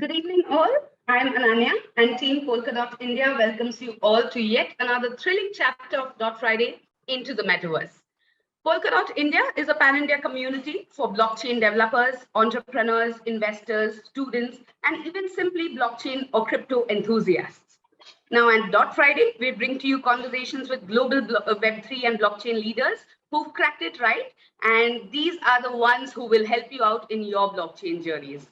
Good evening, all. I'm Ananya, and Team Polkadot India welcomes you all to yet another thrilling chapter of DotFriday into the Metaverse. Polkadot India is a pan-India community for blockchain developers, entrepreneurs, investors, students, and even simply blockchain or crypto enthusiasts. Now, at DotFriday, we bring to you conversations with global Web3 and blockchain leaders who've cracked it right, and these are the ones who will help you out in your blockchain journeys.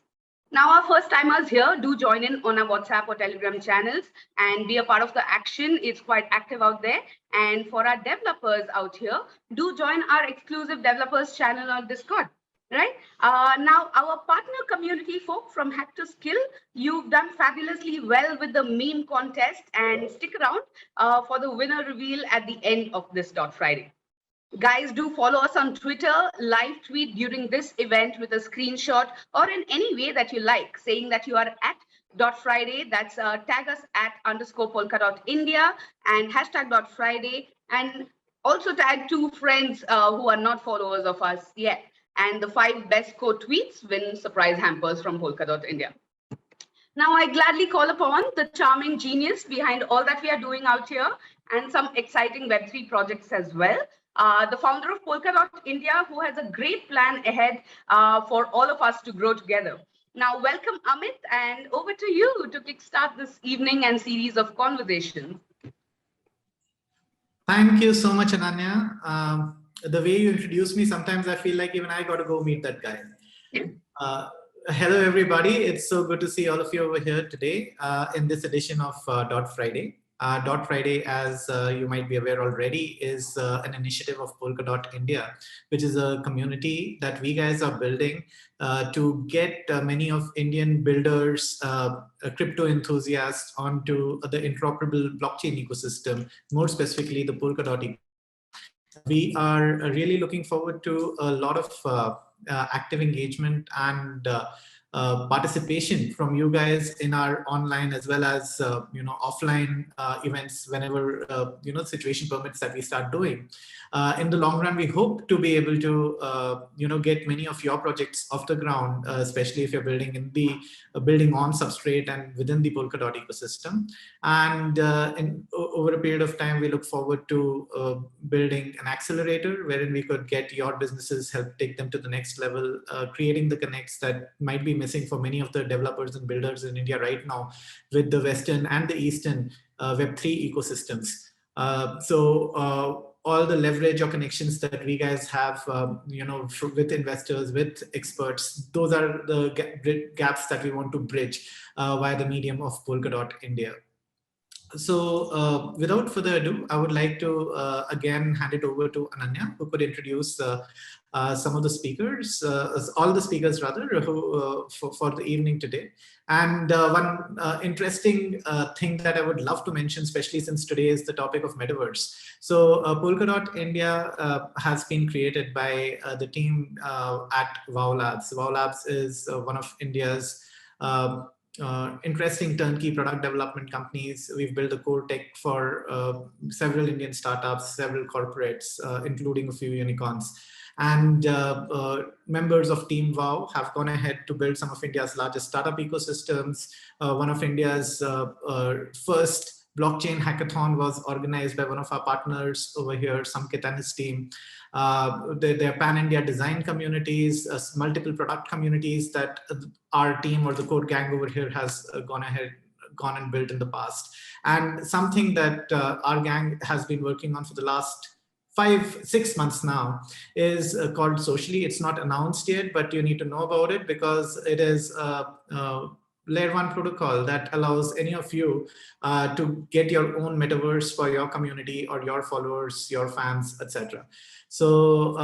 Now, our first timers here, do join in on our WhatsApp or Telegram channels and be a part of the action. It's quite active out there. And for our developers out here, do join our exclusive developers channel on Discord. Right now, our partner community folk from Hack to Skill, you've done fabulously well with the meme contest, and stick around for the winner reveal at the end of this DotFriday. Guys, do follow us on Twitter, live tweet during this event with a screenshot or in any way that you like, saying that you are at DotFriday. That's tag us at _Polkadot India and hashtag DotFriday, and also tag 2 friends who are not followers of us yet. And the 5 best quote tweets win surprise hampers from Polkadot India. Now, I gladly call upon the charming genius behind all that we are doing out here and some exciting Web3 projects as well. The founder of Polkadot India, who has a great plan ahead for all of us to grow together. Now, welcome, Amit, and over to you to kickstart this evening and series of conversations. Thank you so much, Ananya. The way you introduce me, sometimes I feel like even I got to go meet that guy. Hello, everybody. It's so good to see all of you over here today in this edition of DotFriday. DotFriday, as you might be aware already, is an initiative of Polkadot India, which is a community that we guys are building to get many of Indian builders, crypto enthusiasts onto the interoperable blockchain ecosystem, more specifically the Polkadot ecosystem. We are really looking forward to a lot of active engagement and participation from you guys in our online as well as offline events whenever situation permits that we start doing. In the long run, we hope to be able to get many of your projects off the ground, especially if you're building in the building on Substrate and within the Polkadot ecosystem. And over a period of time, we look forward to building an accelerator wherein we could get your businesses, help take them to the next level, creating the connects that might be missing for many of the developers and builders in India right now with the Western and the Eastern Web3 ecosystems. All the leverage or connections that we guys have, with investors, with experts, those are the gaps that we want to bridge via the medium of Polkadot India. So without further ado, I would like to again hand it over to Ananya, who could introduce some of the speakers, all the speakers rather, who for the evening today. And one interesting thing that I would love to mention, especially since today is the topic of Metaverse. So Polkadot India has been created by the team at Wow Labs. Wow Labs is one of India's interesting turnkey product development companies. We've built the core tech for several Indian startups, several corporates, including a few unicorns. And members of Team Wow have gone ahead to build some of India's largest startup ecosystems. One of India's first blockchain hackathon was organized by one of our partners over here, Samkit and his team. There are pan-India design communities, multiple product communities that our team or the code gang over here has gone and built in the past. And something that our gang has been working on for the last 5-6 months now is called Socially. It's not announced yet, but you need to know about it because it is Layer 1 protocol that allows any of you to get your own metaverse for your community or your followers, your fans, etc. So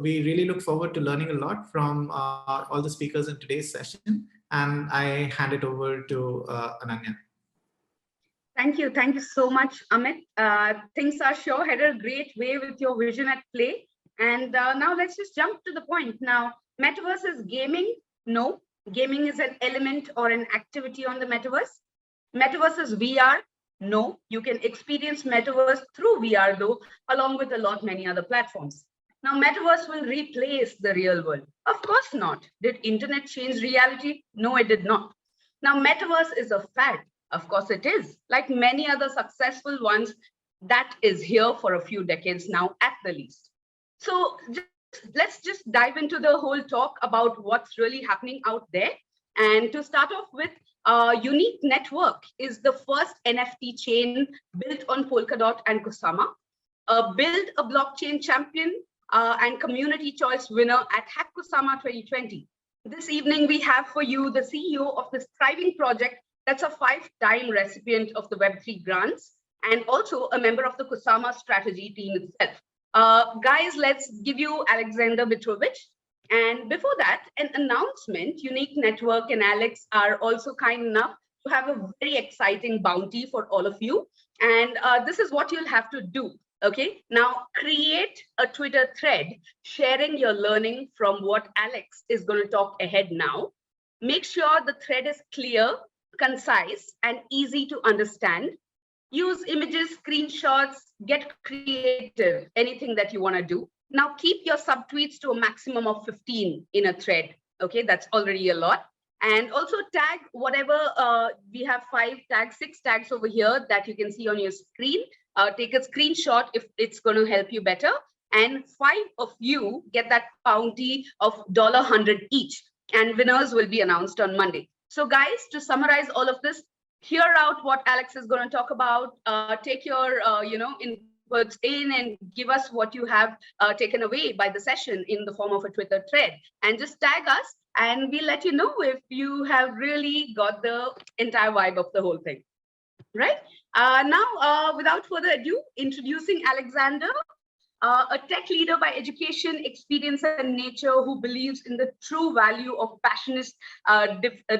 we really look forward to learning a lot from all the speakers in today's session. And I hand it over to Ananya. Thank you. Thank you so much, Amit. Things are sure headed a great way with your vision at play. And now let's just jump to the point. Now, Metaverse is gaming? No. Gaming is an element or an activity on the Metaverse. Metaverse is VR? No. You can experience Metaverse through VR though, along with a lot many other platforms. Now, Metaverse will replace the real world. Of course not. Did internet change reality? No, it did not. Now, Metaverse is a fad. Of course it is. Like many other successful ones, that is here for a few decades now at the least. So let's just dive into the whole talk about what's really happening out there. And to start off with, Unique Network is the first NFT chain built on Polkadot and Kusama. Build a blockchain champion and community choice winner at Hack Kusama 2020. This evening, we have for you the CEO of this thriving project that's a 5-time recipient of the Web3 grants and also a member of the Kusama strategy team itself. Guys, let's give you Aleksandar Mitrovic. And before that, an announcement. Unique Network and Alex are also kind enough to have a very exciting bounty for all of you. And this is what you'll have to do. Okay, now create a Twitter thread sharing your learning from what Alex is going to talk ahead now. Make sure the thread is clear, concise, and easy to understand. Use images, screenshots, get creative, anything that you want to do. Now keep your subtweets to a maximum of 15 in a thread. Okay, that's already a lot. And also tag whatever, we have 6 tags over here that you can see on your screen. Take a screenshot if it's going to help you better. And 5 of you get that bounty of $100 each. And winners will be announced on Monday. So guys, to summarize all of this, hear out what Alex is going to talk about. Take your, inputs in and give us what you have taken away by the session in the form of a Twitter thread. And just tag us and we'll let you know if you have really got the entire vibe of the whole thing. Right? Now, without further ado, introducing Aleksandar, a tech leader by education, experience, and nature who believes in the true value of passionate,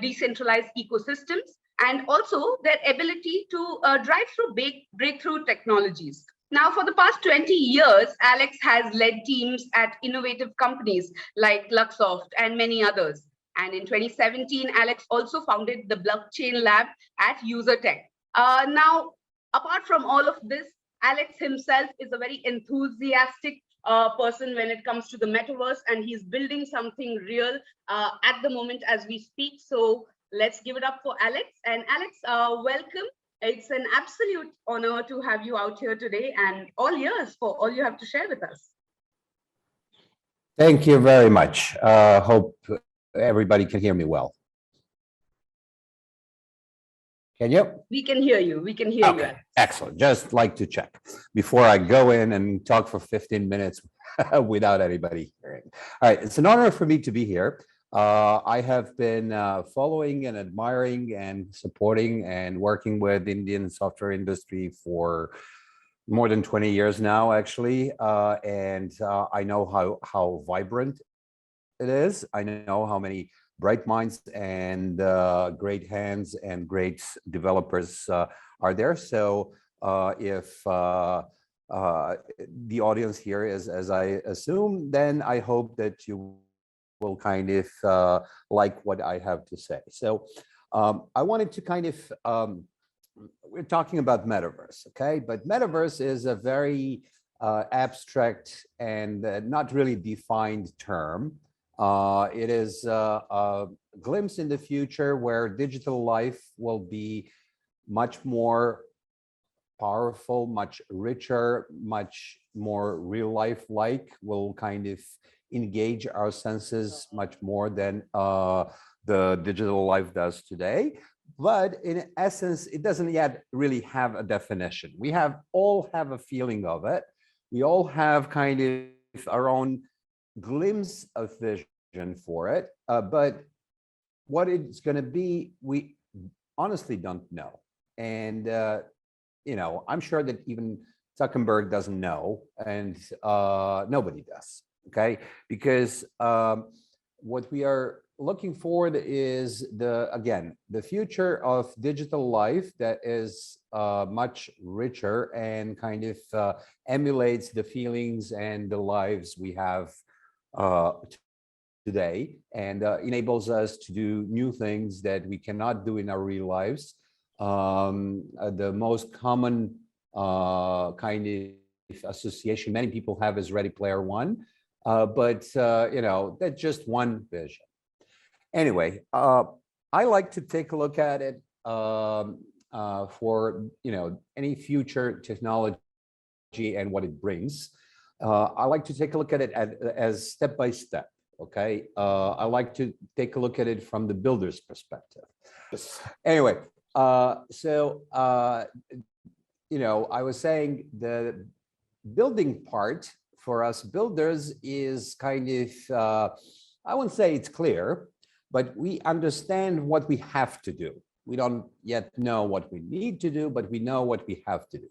decentralized ecosystems and also their ability to drive through breakthrough technologies. Now, for the past 20 years, Alex has led teams at innovative companies like Luxoft and many others. And in 2017, Alex also founded the blockchain lab at UserTech. Now, apart from all of this, Alex himself is a very enthusiastic person when it comes to the metaverse, and he's building something real at the moment as we speak. So let's give it up for Alex. And Alex, welcome. It's an absolute honor to have you out here today, and all ears for all you have to share with us. Thank you very much. Hope everybody can hear me well. Can you? We can hear you. We can hear you. Okay, excellent. Just like to check before I go in and talk for 15 minutes without anybody hearing. All right, it's an honor for me to be here. I have been following and admiring and supporting and working with the Indian software industry for more than 20 years now, actually. And I know how vibrant it is. I know how many bright minds and great hands and great developers are there. So if the audience here is, as I assume, then I hope that you will kind of like what I have to say. So I wanted to kind of, we're talking about Metaverse, okay? But Metaverse is a very abstract and not really defined term. It is a glimpse in the future where digital life will be much more powerful, much richer, much more real life like, will kind of engage our senses much more than the digital life does today. But in essence, it doesn't yet really have a definition. We all have a feeling of it. We all have kind of our own glimpse of vision for it. But what it's going to be, we honestly don't know. And, I'm sure that even Zuckerberg doesn't know, and nobody does. Okay, because what we are looking forward is the future of digital life that is much richer and kind of emulates the feelings and the lives we have today, and enables us to do new things that we cannot do in our real lives. The most common kind of association many people have is Ready Player One. But that's just one vision. Anyway, I like to take a look at it for any future technology and what it brings. I like to take a look at it as step by step. Okay, I like to take a look at it from the builder's perspective. Anyway, I was saying the building part for us builders is kind of, I wouldn't say it's clear, but we understand what we have to do. We don't yet know what we need to do, but we know what we have to do.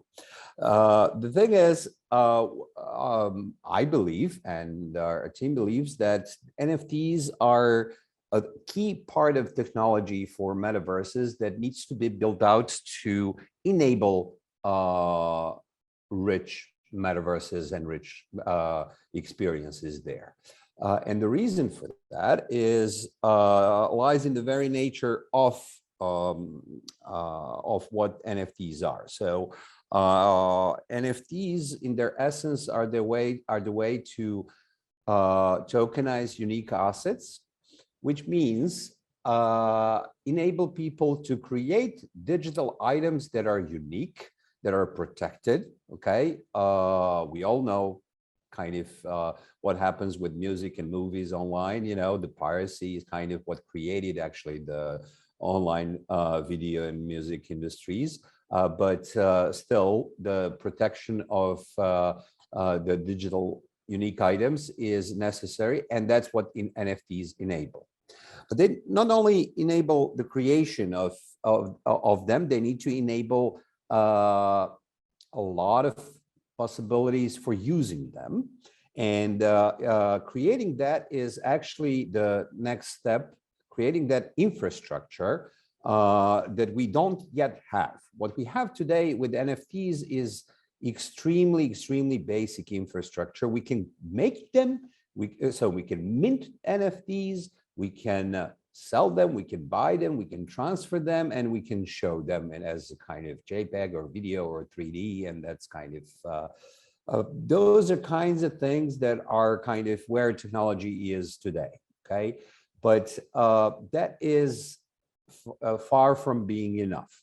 The thing is, I believe, and our team believes, that NFTs are a key part of technology for metaverses that needs to be built out to enable rich metaverses and rich experiences there. And the reason for that is lies in the very nature of what NFTs are. So NFTs, in their essence, are the way to tokenize unique assets, which means enable people to create digital items that are unique, that are protected. Okay, we all know kind of what happens with music and movies online. The piracy is kind of what created actually the online video and music industries, but still the protection of the digital unique items is necessary, and that's what NFTs enable. But they not only enable the creation of them, they need to enable a lot of possibilities for using them, and creating that is actually the next step. Creating that infrastructure that we don't yet have. What we have today with NFTs is extremely basic infrastructure. We can make them, so we can mint NFTs, we can sell them, we can buy them, we can transfer them, and we can show them as a kind of JPEG or video or 3D, and that's kind of, those are kinds of things that are kind of where technology is today, okay? But that is far from being enough.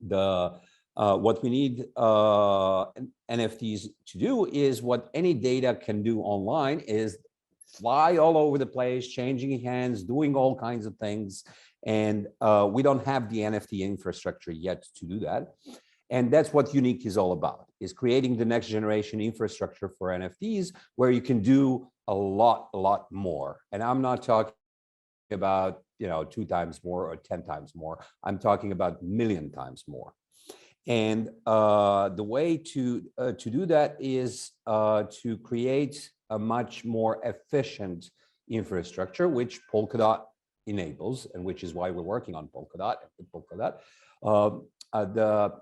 What we need NFTs to do is what any data can do online, is fly all over the place, changing hands, doing all kinds of things. And we don't have the NFT infrastructure yet to do that. And that's what Unique is all about, is creating the next generation infrastructure for NFTs where you can do a lot more. And I'm not talking about 2 times more or 10 times more. I'm talking about 1,000,000 times more. And the way to do that is to create a much more efficient infrastructure, which Polkadot enables, and which is why we're working on Polkadot. The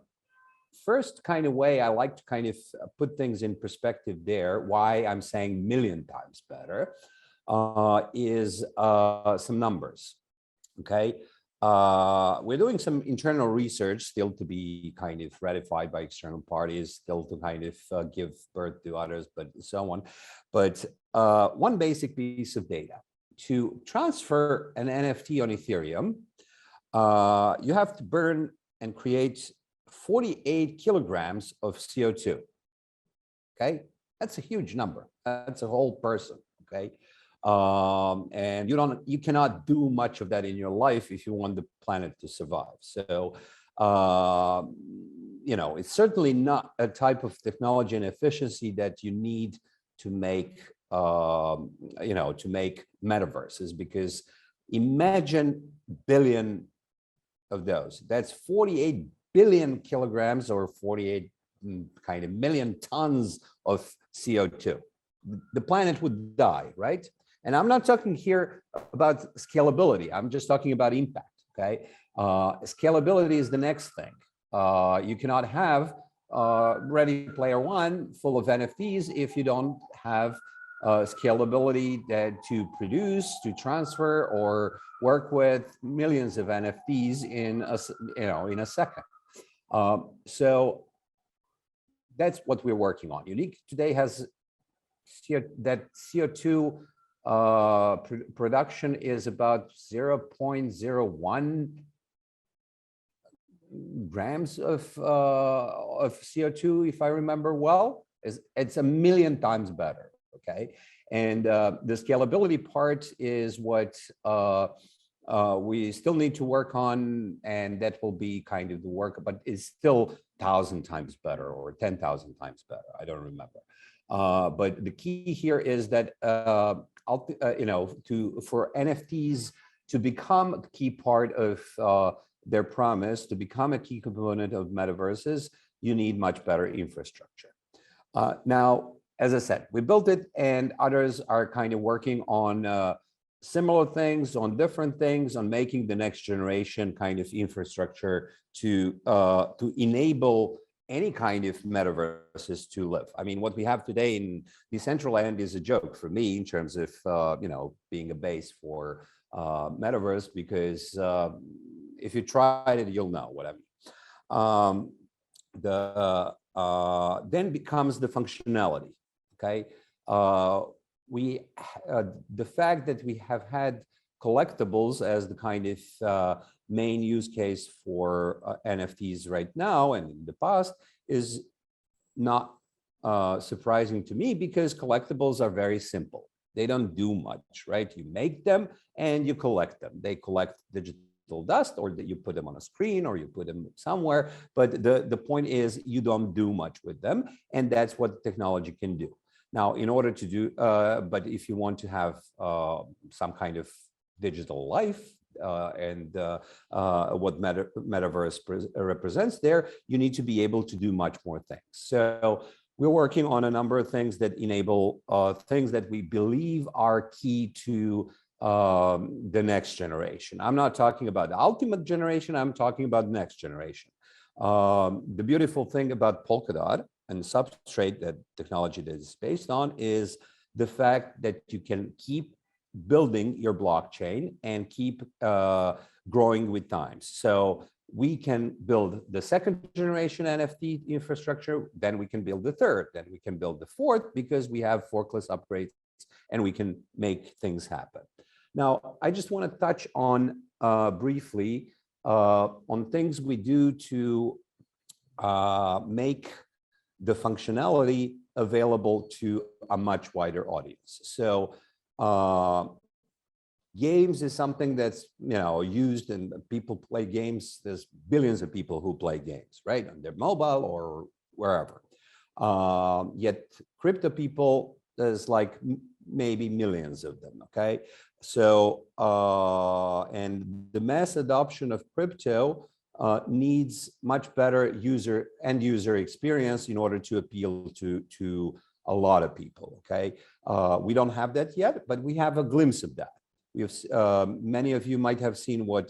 first kind of way I like to kind of put things in perspective there, why I'm saying 1,000,000 times better, is some numbers. Okay, we're doing some internal research still to be kind of ratified by external parties, still to kind of give birth to others, but so on. But one basic piece of data: to transfer an NFT on Ethereum, you have to burn and create 48 kilograms of CO2. Okay, that's a huge number. That's a whole person. Okay. And you cannot do much of that in your life if you want the planet to survive. So, it's certainly not a type of technology and efficiency that you need to make, to make metaverses, because imagine billion of those. That's 48 billion kilograms, or 48 kind of million tons of CO2. The planet would die, right? And I'm not talking here about scalability. I'm just talking about impact, okay? Scalability is the next thing. You cannot have Ready Player One full of NFTs if you don't have scalability to produce, to transfer, or work with millions of NFTs in a second. So that's what we're working on. Unique today has that CO2 production is about 0.01 grams of CO2, if I remember well. It's 1,000,000 times better, okay? And the scalability part is what we still need to work on, and that will be kind of the work, but it's still 1,000 times better or 10,000 times better. I don't remember. But the key here is that for NFTs to become a key part of their promise, to become a key component of metaverses, you need much better infrastructure. Now, as I said, we built it, and others are kind of working on similar things, on different things, on making the next generation kind of infrastructure to enable any kind of metaverses to live. I mean, what we have today in Decentralized is a joke for me in terms of being a base for metaverse, because if you tried it, you'll know what I mean. Then becomes the functionality. Okay, the fact that we have had collectibles as the kind of main use case for NFTs right now and in the past is not surprising to me, because collectibles are very simple. They don't do much, right? You make them and you collect them. They collect digital dust, or that you put them on a screen, or you put them somewhere. But the point is, you don't do much with them, and that's what technology can do. Now, in order to do, but if you want to have some kind of digital life and what Metaverse represents there, you need to be able to do much more things. So we're working on a number of things that enable things that we believe are key to the next generation. I'm not talking about the ultimate generation, I'm talking about the next generation. The beautiful thing about Polkadot and Substrate, that technology that is based on, is the fact that you can keep building your blockchain and keep growing with times. So we can build the second generation NFT infrastructure, then we can build the third, then we can build the fourth, because we have forkless upgrades and we can make things happen. Now, I just want to touch on briefly on things we do to make the functionality available to a much wider audience. So games is something that's used, and people play games. There's billions of people who play games, right, on their mobile or wherever. Yet crypto people, there's like maybe millions of them. Okay, so and the mass adoption of crypto needs much better end user experience in order to appeal to a lot of people. Okay, we don't have that yet, but we have a glimpse of that. We have many of you might have seen what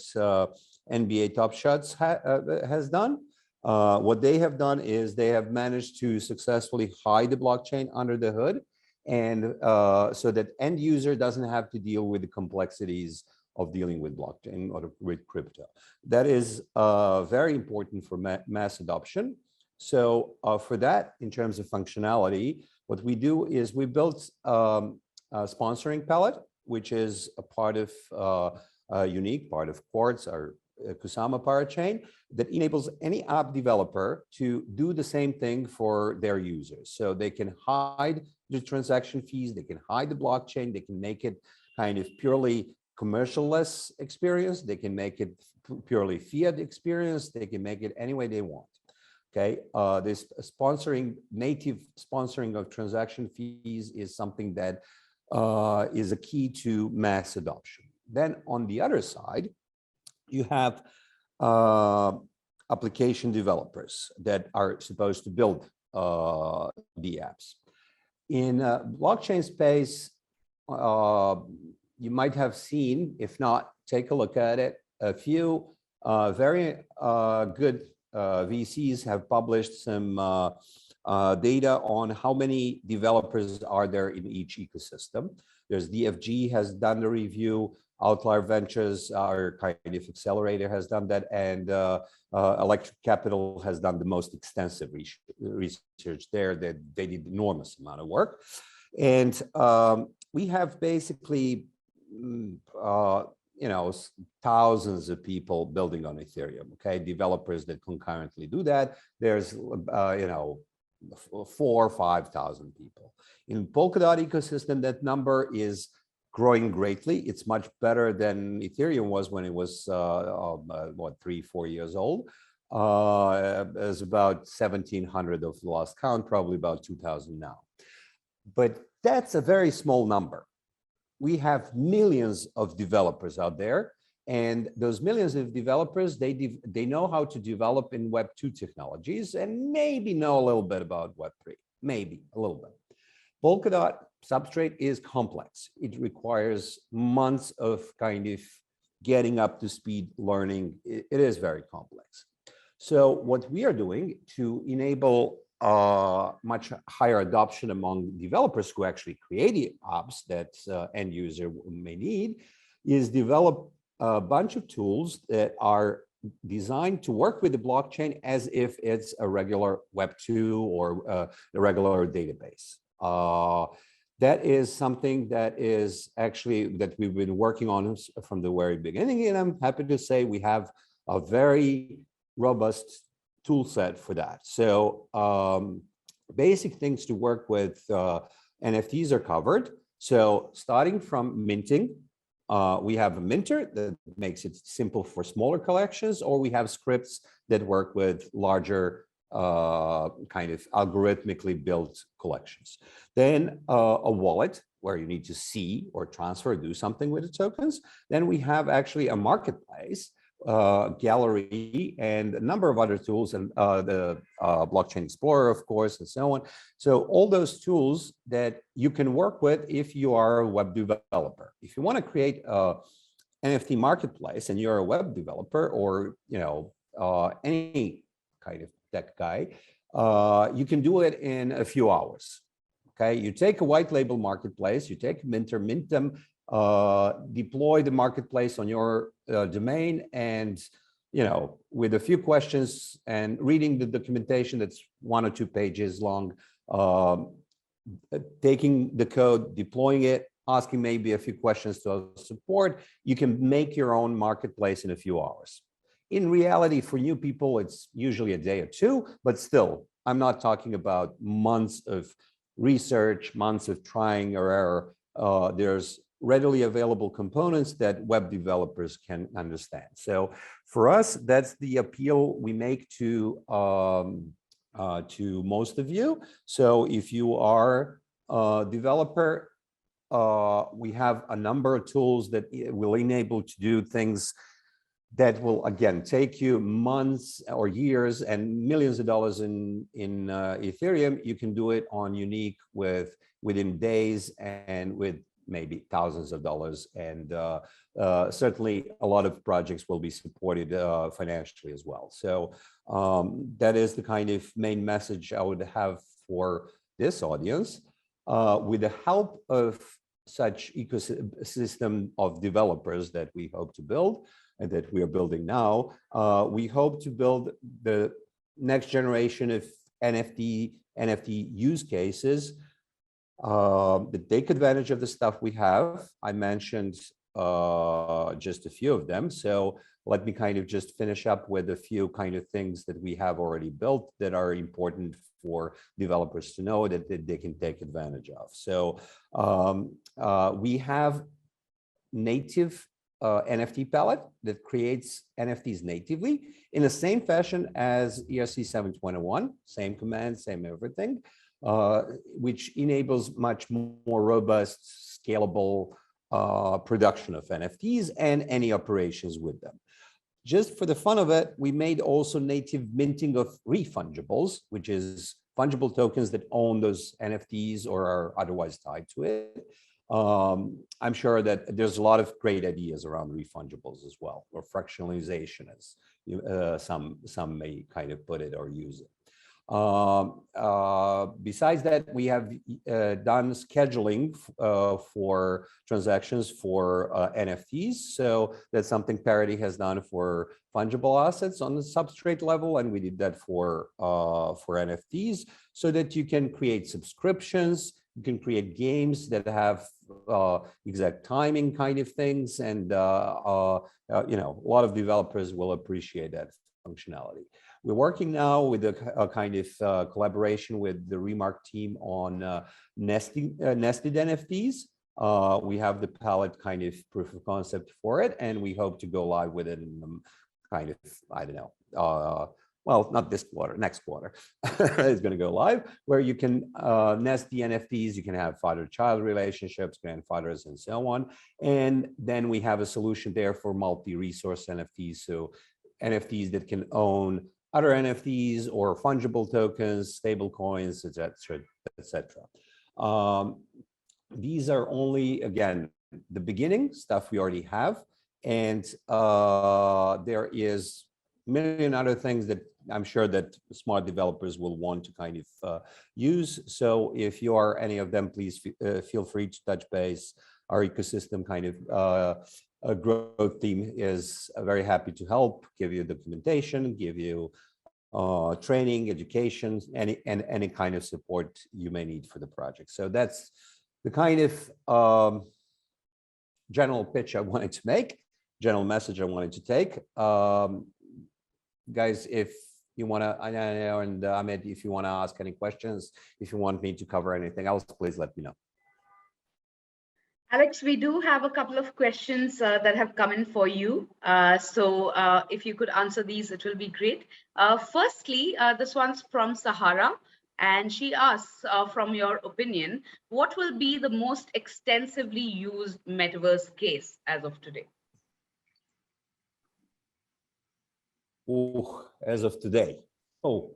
NBA Top Shots has done. What they have done is they have managed to successfully hide the blockchain under the hood, and so that end user doesn't have to deal with the complexities of dealing with blockchain or with crypto. That is very important for mass adoption. So for that, in terms of functionality, what we do is we built a sponsoring palette, which is a part of a unique part of Quartz, our Kusama parachain, that enables any app developer to do the same thing for their users. So they can hide the transaction fees, they can hide the blockchain, they can make it kind of purely commercial-less experience, they can make it purely fiat experience, they can make it any way they want. Okay, this native sponsoring of transaction fees is something that is a key to mass adoption. Then on the other side, you have application developers that are supposed to build the apps. In blockchain space, you might have seen, if not, take a look at it. A few very good VCs have published some data on how many developers are there in each ecosystem. There's DFG has done the review, Outlier Ventures, our kind of accelerator, has done that, and Electric Capital has done the most extensive research there. That they did enormous amount of work. And we have basically, thousands of people building on Ethereum, okay? Developers that concurrently do that. There's, 4,000 or 5,000 people. In Polkadot ecosystem, that number is growing greatly. It's much better than Ethereum was when it was, 3-4 years old. There's about 1,700 of the last count, probably about 2,000 now. But that's a very small number. We have millions of developers out there, and those millions of developers, they know how to develop in Web 2 technologies and maybe know a little bit about Web 3, maybe a little bit. Polkadot Substrate is complex. It requires months of kind of getting up to speed, learning. It is very complex. So what we are doing to enable much higher adoption among developers who actually create apps that end user may need is develop a bunch of tools that are designed to work with the blockchain as if it's a regular Web 2 or a regular database. That is something that is actually that we've been working on from the very beginning, and I'm happy to say we have a very robust tool set for that. So basic things to work with NFTs are covered. So starting from minting, we have a minter that makes it simple for smaller collections, or we have scripts that work with larger kind of algorithmically built collections. Then a wallet where you need to see or transfer, do something with the tokens. Then we have actually a marketplace, gallery, and a number of other tools, and the blockchain explorer, of course, and so on. So all those tools that you can work with if you are a web developer. If you want to create a NFT marketplace and you're a web developer, or any kind of tech guy, you can do it in a few hours. Okay, you take a white label marketplace, you take a minter, mint them, deploy the marketplace on your domain, and with a few questions and reading the documentation that's 1 or 2 pages long, taking the code, deploying it, asking maybe a few questions to support, you can make your own marketplace in a few hours. In reality, for new people, it's usually a day or 2, but still, I'm not talking about months of research, months of trying or error. There's readily available components that web developers can understand. So for us, that's the appeal we make to most of you. So if you are a developer, we have a number of tools that will enable to do things that will, again, take you months or years and millions of dollars in Ethereum. You can do it on Unique within days and with maybe thousands of dollars. And certainly a lot of projects will be supported financially as well. So that is the kind of main message I would have for this audience. With the help of such ecosystem of developers that we hope to build, and that we are building now, we hope to build the next generation of NFT use cases that take advantage of the stuff we have. I mentioned just a few of them. So let me kind of just finish up with a few kind of things that we have already built that are important for developers to know that they can take advantage of. So we have native NFT palette that creates NFTs natively in the same fashion as ERC 721, same command, same everything, which enables much more robust, scalable production of NFTs and any operations with them. Just for the fun of it, we made also native minting of refungibles, which is fungible tokens that own those NFTs or are otherwise tied to it. I'm sure that there's a lot of great ideas around refungibles as well, or fractionalization, as some may kind of put it or use it. Besides that, we have done scheduling for transactions for NFTs. So that's something Parity has done for fungible assets on the substrate level, and we did that for NFTs, so that you can create subscriptions You can create games that have exact timing kind of things, and you know, a lot of developers will appreciate that functionality. We're working now with a kind of collaboration with the Remark team on nested NFTs. We have the palette kind of proof of concept for it, and we hope to go live with it in the kind of, I don't know, well, not this quarter, next quarter is going to go live, where you can nest the NFTs. You can have father-child relationships, grandfathers, and so on. And then we have a solution there for multi-resource NFTs. So NFTs that can own other NFTs or fungible tokens, stable coins, etc., etc. These are only, again, the beginning stuff we already have. And there is a million other things that I'm sure that smart developers will want to kind of use. So if you are any of them, please feel free to touch base. Our ecosystem kind of growth team is very happy to help, give you documentation, give you training, education, any kind of support you may need for the project. So that's the kind of general pitch I wanted to make, general message I wanted to take. Guys, if you want to, I know, and Amit, if you want to ask any questions, if you want me to cover anything else, please let me know. Alex, we do have a couple of questions that have come in for you. So if you could answer these, it will be great. Firstly, this one's from Sahara, and she asks, from your opinion, what will be the most extensively used metaverse case as of today? Oh, as of today. Oh,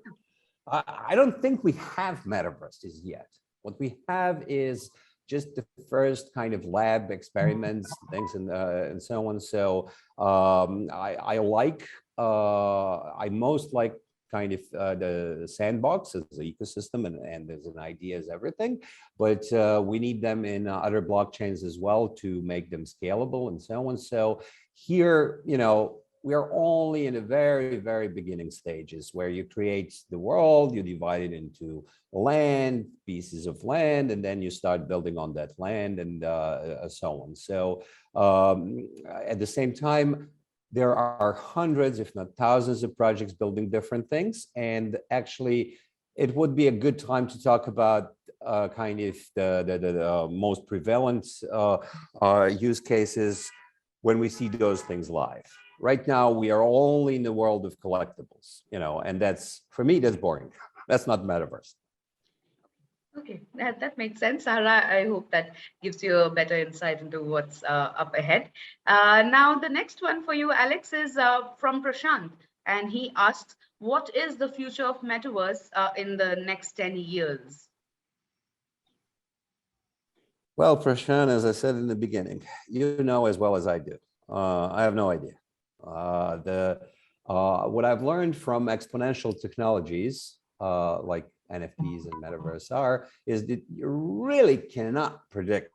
I don't think we have metaverses yet. What we have is just the first kind of lab experiments, things, and so on. So I most like kind of the sandbox as an ecosystem, and as an idea as everything, but we need them in other blockchains as well to make them scalable and so on. So here, you know, we are only in the very, very beginning stages where you create the world, you divide it into land, pieces of land, and then you start building on that land, and so on. So at the same time, there are hundreds, if not thousands, of projects building different things. And actually, it would be a good time to talk about kind of the most prevalent use cases when we see those things live. Right now, we are only in the world of collectibles, you know, and that's, for me, that's boring. That's not metaverse. Okay, that makes sense, Sarah. I hope that gives you a better insight into what's up ahead. Now, the next one for you, Alex, is from Prashant, and he asks, what is the future of metaverse in the next 10 years? Well, Prashant, as I said in the beginning, you know as well as I do. I have no idea. What I've learned from exponential technologies like NFTs and Metaverse is that you really cannot predict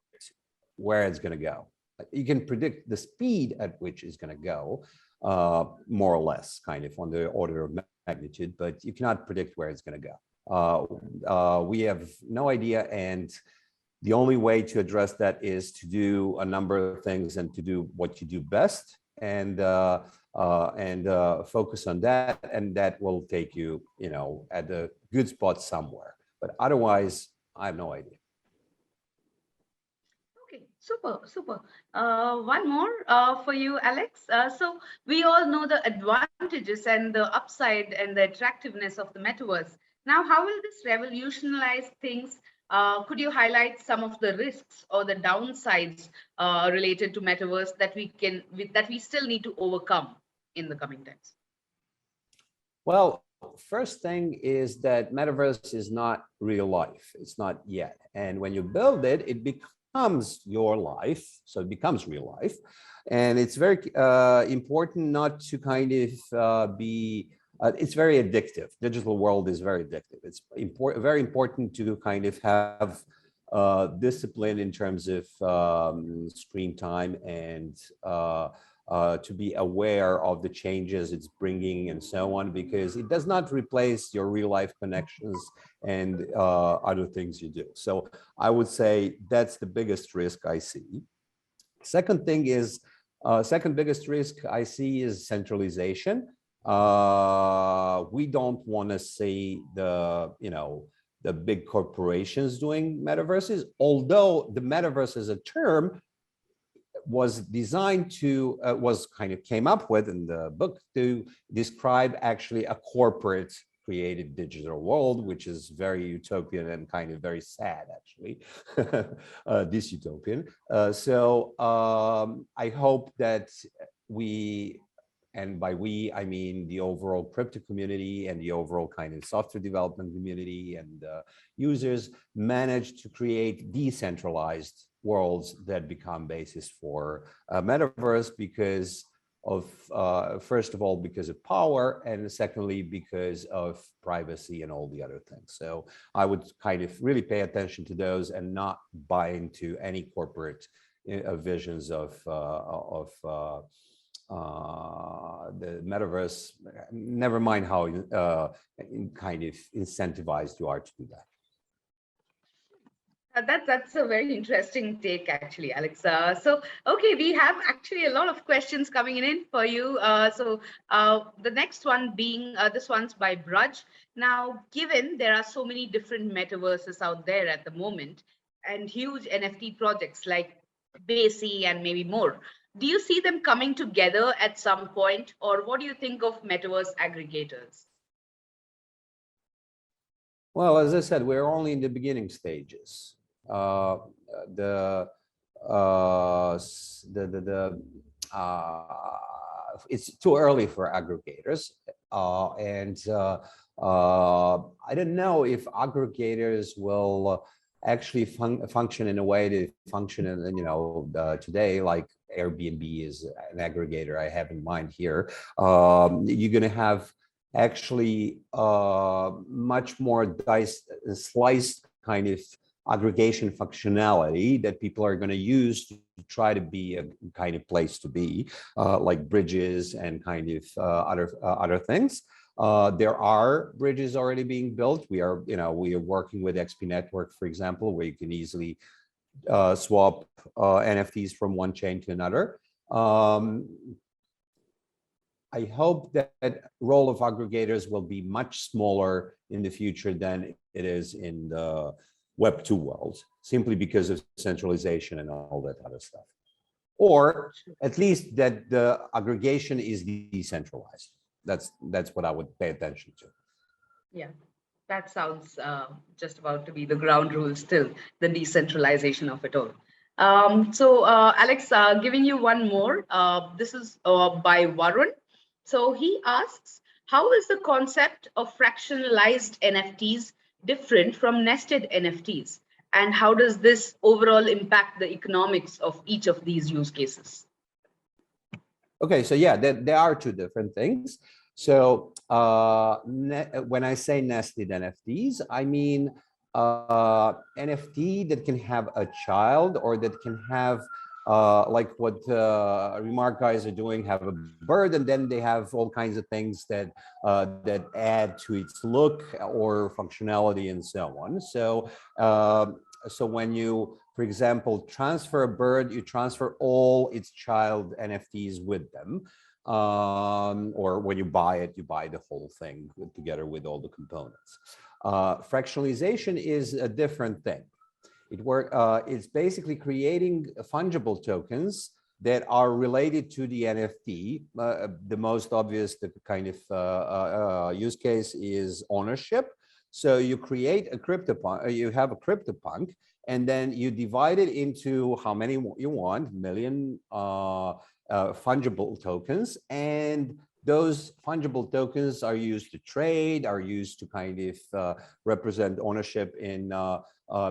where it's going to go. You can predict the speed at which it's going to go, more or less, kind of on the order of magnitude, but you cannot predict where it's going to go. We have no idea, and the only way to address that is to do a number of things and to do what you do best, and focus on that, and that will take you, you know, at a good spot somewhere. But otherwise, I have no idea. Okay, super, super. One more for you, Alex. So we all know the advantages and the upside and the attractiveness of the metaverse. Now, how will this revolutionize things? Could you highlight some of the risks or the downsides related to metaverse that we still need to overcome in the coming times? Well, first thing is that metaverse is not real life. It's not yet. And when you build it, it becomes your life. So it becomes real life. And it's very important not to kind of be, it's very addictive. Digital world is very addictive. It's very important to kind of have discipline in terms of screen time and to be aware of the changes it's bringing and so on, because it does not replace your real life connections and other things you do. So I would say that's the biggest risk I see. Second thing is, second biggest risk I see is centralization. We don't want to see the big corporations doing metaverses, although the metaverse as a term was designed to, came up with in the book to describe actually a corporate created digital world, which is very utopian and kind of very sad, actually, dystopian. I hope that we, and by we, I mean the overall crypto community and the overall kind of software development community and users, manage to create decentralized worlds that become basis for metaverse because of, first of all, because of power, and secondly, because of privacy and all the other things. So I would kind of really pay attention to those and not buy into any corporate visions of the metaverse, never mind how kind of incentivized you are to do that. That's a very interesting take, actually, Alex. Okay, we have actually a lot of questions coming in for you. The next one being, this one's by Braj. Now, given there are so many different metaverses out there at the moment and huge NFT projects like Basie and maybe more, do you see them coming together at some point, or what do you think of metaverse aggregators? Well, as I said, we're only in the beginning stages. It's too early for aggregators, I don't know if aggregators will actually function in a way that function in today, like Airbnb is an aggregator I have in mind here. You're going to have actually much more sliced kind of aggregation functionality that people are going to use to try to be a kind of place to be, like bridges and kind of other things. There are bridges already being built. We are working with XP Network, for example, where you can easily swap NFTs from one chain to another. I hope that role of aggregators will be much smaller in the future than it is in the Web 2 world, simply because of centralization and all that other stuff. Or at least that the aggregation is decentralized. That's what I would pay attention to. Yeah, that sounds just about to be the ground rule still, the decentralization of it all. Alex, giving you one more. This is by Varun. So he asks, how is the concept of fractionalized NFTs different from nested NFTs? And how does this overall impact the economics of each of these use cases? Okay, so yeah, there are two different things. So when I say nested NFTs, I mean NFT that can have a child, or that can have like what Remark guys are doing, have a bird, and then they have all kinds of things that that add to its look or functionality and so on. So so when you, for example, transfer a bird, you transfer all its child NFTs with them. Or when you buy it, you buy the whole thing together with all the components. Fractionalization is a different thing. It's basically creating fungible tokens that are related to the NFT. The most obvious kind of use case is ownership. So you create a CryptoPunk, you have a CryptoPunk, and then you divide it into how many you want, million fungible tokens, and those fungible tokens are used to trade, are used to kind of represent ownership in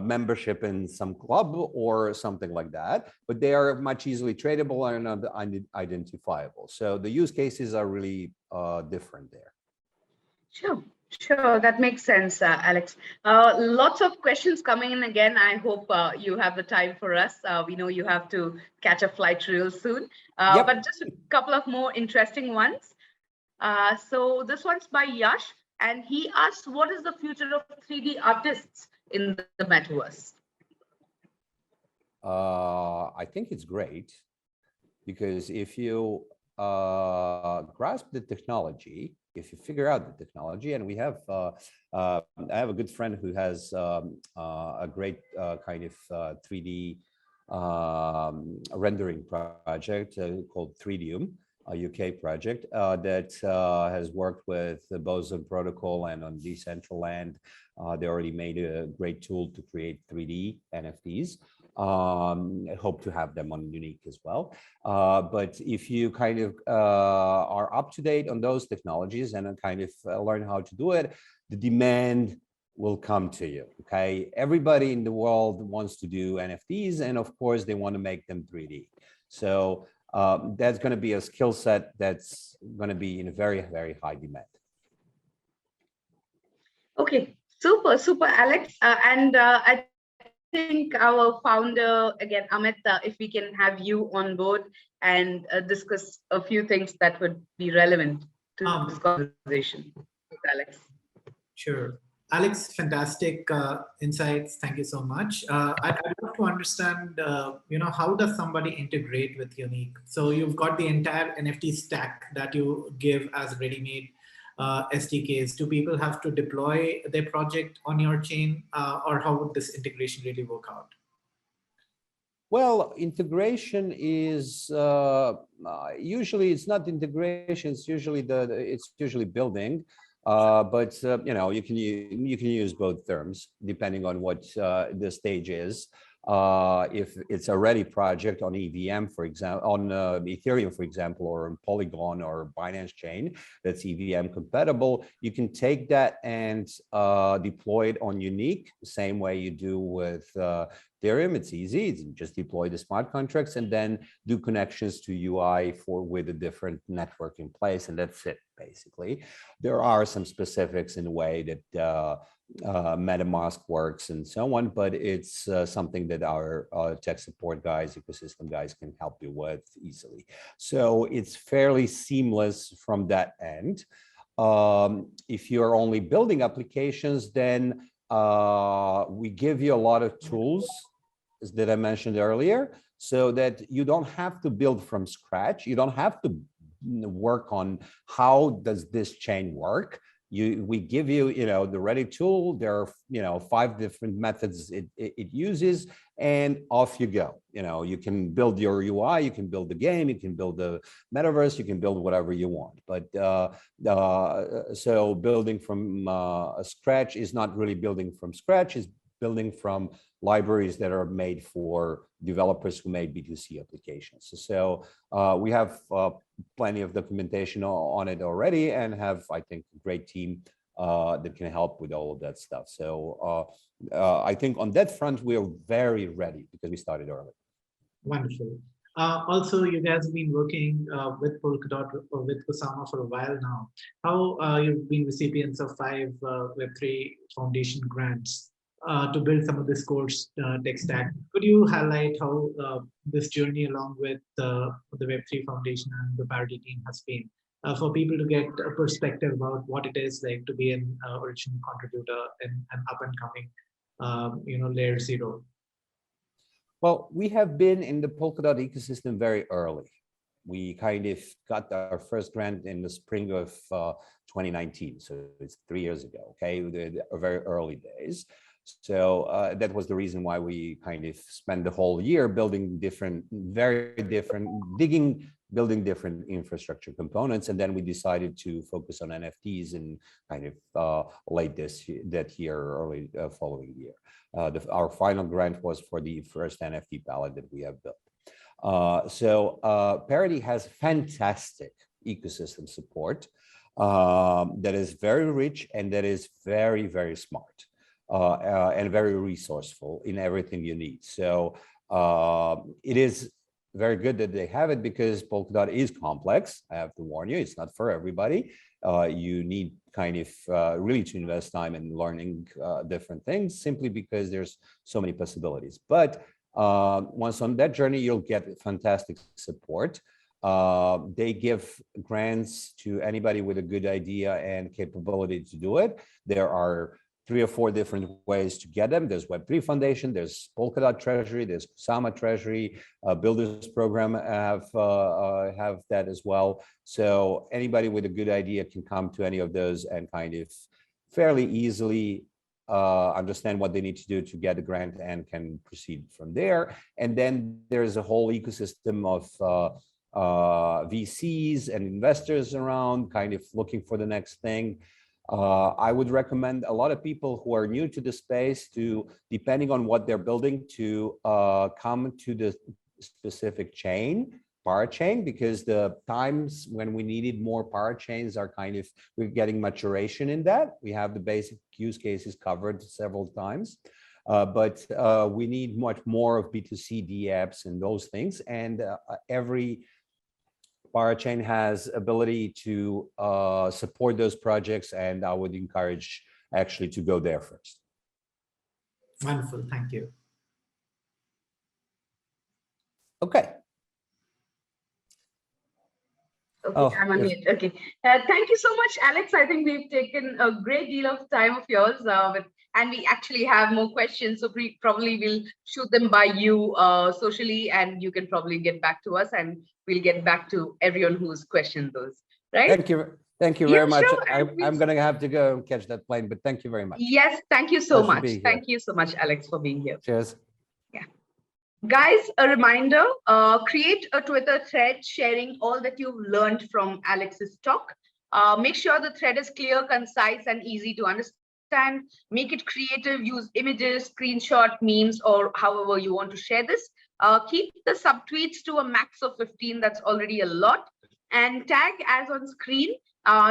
membership in some club or something like that, but they are much easily tradable and unidentifiable. So the use cases are really different there. Sure. Sure, that makes sense, Alex. Lots of questions coming in again. I hope you have the time for us. We know you have to catch a flight real soon, Yep. but just a couple of more interesting ones. So this one's by Yash, and he asks, what is the future of 3D artists in the metaverse? I think it's great because if you grasp the technology, if you figure out the technology, and we have, I have a good friend who has a great kind of 3D rendering project called 3Dium, a UK project that has worked with the Boson protocol and on Decentralized. They already made a great tool to create 3D NFTs. I hope to have them on Unique as well. But if you kind of are up to date on those technologies and kind of learn how to do it, the demand will come to you. Okay, everybody in the world wants to do NFTs, and of course they want to make them 3D. So that's going to be a skill set that's going to be in a very, very high demand. Okay, super, Alex. I think our founder, again, Amit, if we can have you on board and discuss a few things that would be relevant to this conversation. Alex. Sure. Alex, fantastic insights. Thank you so much. I'd love to understand, how does somebody integrate with Unique? So you've got the entire NFT stack that you give as ready-made SDKs. Do people have to deploy their project on your chain, or how would this integration really work out? Well, integration is usually it's not integration. It's usually building. But you can use both terms depending on what the stage is. If it's a ready project on EVM, for example, on Ethereum, for example, or on Polygon or Binance chain that's EVM compatible, you can take that and deploy it on Unique, the same way you do with Ethereum. It's easy. It's just deploy the smart contracts and then do connections to UI with a different network in place, and that's it, basically. There are some specifics in the way that MetaMask works and so on, but it's something that our tech support guys, ecosystem guys can help you with easily. So it's fairly seamless from that end. If you're only building applications, then we give you a lot of tools that I mentioned earlier, so that you don't have to build from scratch. You don't have to work on how does this chain work. We give you, the ready tool. There are, 5 different methods it uses, and off you go. You can build your UI, you can build the game, you can build the metaverse, you can build whatever you want. But so building from scratch is not really building from scratch. It's building from libraries that are made for developers who made B2C applications. So we have plenty of documentation on it already, and have, I think, a great team that can help with all of that stuff. So I think on that front, we are very ready because we started early. Wonderful. Also, you guys have been working with Polkadot or with Kusama for a while now. How you've been recipients of 5 Web3 Foundation grants to build some of this core tech stack. Could you highlight how this journey along with the Web3 Foundation and the Parity team has been for people to get a perspective about what it is like to be an original contributor in an up and coming, layer 0? Well, we have been in the Polkadot ecosystem very early. We kind of got our first grant in the spring of 2019, so it's 3 years ago. Okay, the very early days. So that was the reason why we kind of spent the whole year building building different infrastructure components, and then we decided to focus on NFTs in kind of late that year, early following year. Our final grant was for the first NFT palette that we have built. So Parity has fantastic ecosystem support that is very rich and that is very, very smart. And very resourceful in everything you need. So it is very good that they have it, because Polkadot is complex. I have to warn you, it's not for everybody. you need kind of really to invest time in learning different things, simply because there's so many possibilities. But once on that journey, you'll get fantastic support. They give grants to anybody with a good idea and capability to do it. There are 3 or 4 different ways to get them. There's Web3 Foundation, there's Polkadot Treasury, there's Kusama Treasury, Builders Program have that as well. So anybody with a good idea can come to any of those and kind of fairly easily understand what they need to do to get a grant and can proceed from there. And then there's a whole ecosystem of VCs and investors around, kind of looking for the next thing. I would recommend a lot of people who are new to the space to, depending on what they're building, to come to the specific chain, parachain, because the times when we needed more parachains are kind of, we're getting maturation in that. We have the basic use cases covered several times, but we need much more of B2C apps and those things. And every parachain has ability to support those projects, and I would encourage actually to go there first. Wonderful, thank you. Okay, Okay. I'm on mute. Okay. Thank you so much, Alex. I think we've taken a great deal of time of yours, and we actually have more questions. So probably we'll shoot them by you socially, and you can probably get back to us, and we'll get back to everyone who's questioned those. Right? Thank you very much. Sure, I'm going to have to go and catch that plane, but thank you very much. Yes, thank you so much. Pleasure to be here. Thank you so much, Alex, for being here. Cheers. Guys, a reminder, create a Twitter thread sharing all that you've learned from Alex's talk. Make sure the thread is clear, concise, and easy to understand. Make it creative, use images, screenshot, memes, or however you want to share this. Keep the subtweets to a max of 15, that's already a lot. And tag as on screen.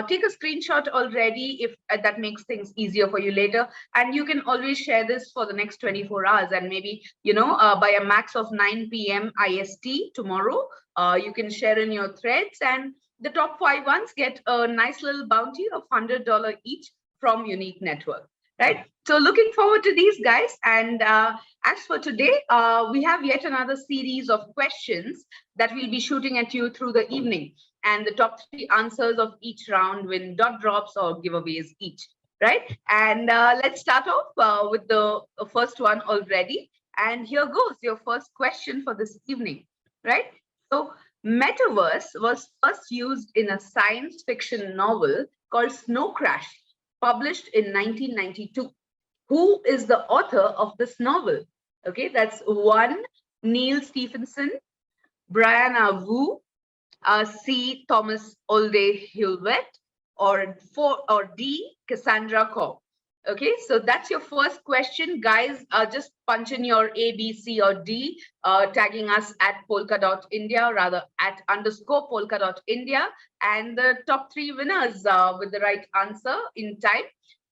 Take a screenshot already if that makes things easier for you later. And you can always share this for the next 24 hours. And maybe, by a max of 9 p.m. IST tomorrow, you can share in your threads. And the top 5 ones get a nice little bounty of $100 each from Unique Network. Right? So looking forward to these, guys. And as for today, we have yet another series of questions that we'll be shooting at you through the evening. And the top 3 answers of each round win dot drops or giveaways each, right? And let's start off with the first one already. And here goes your first question for this evening, right? So Metaverse was first used in a science fiction novel called Snow Crash, published in 1992. Who is the author of this novel? Okay, that's 1, Neil Stephenson, Brianna Wu, C, Thomas Olde Hewlett, or D, Cassandra Koh. Okay, so that's your first question, guys. Just punch in your A, B, C, or D, tagging us at Polkadot India, rather at _Polkadot India, and the top 3 winners with the right answer in time,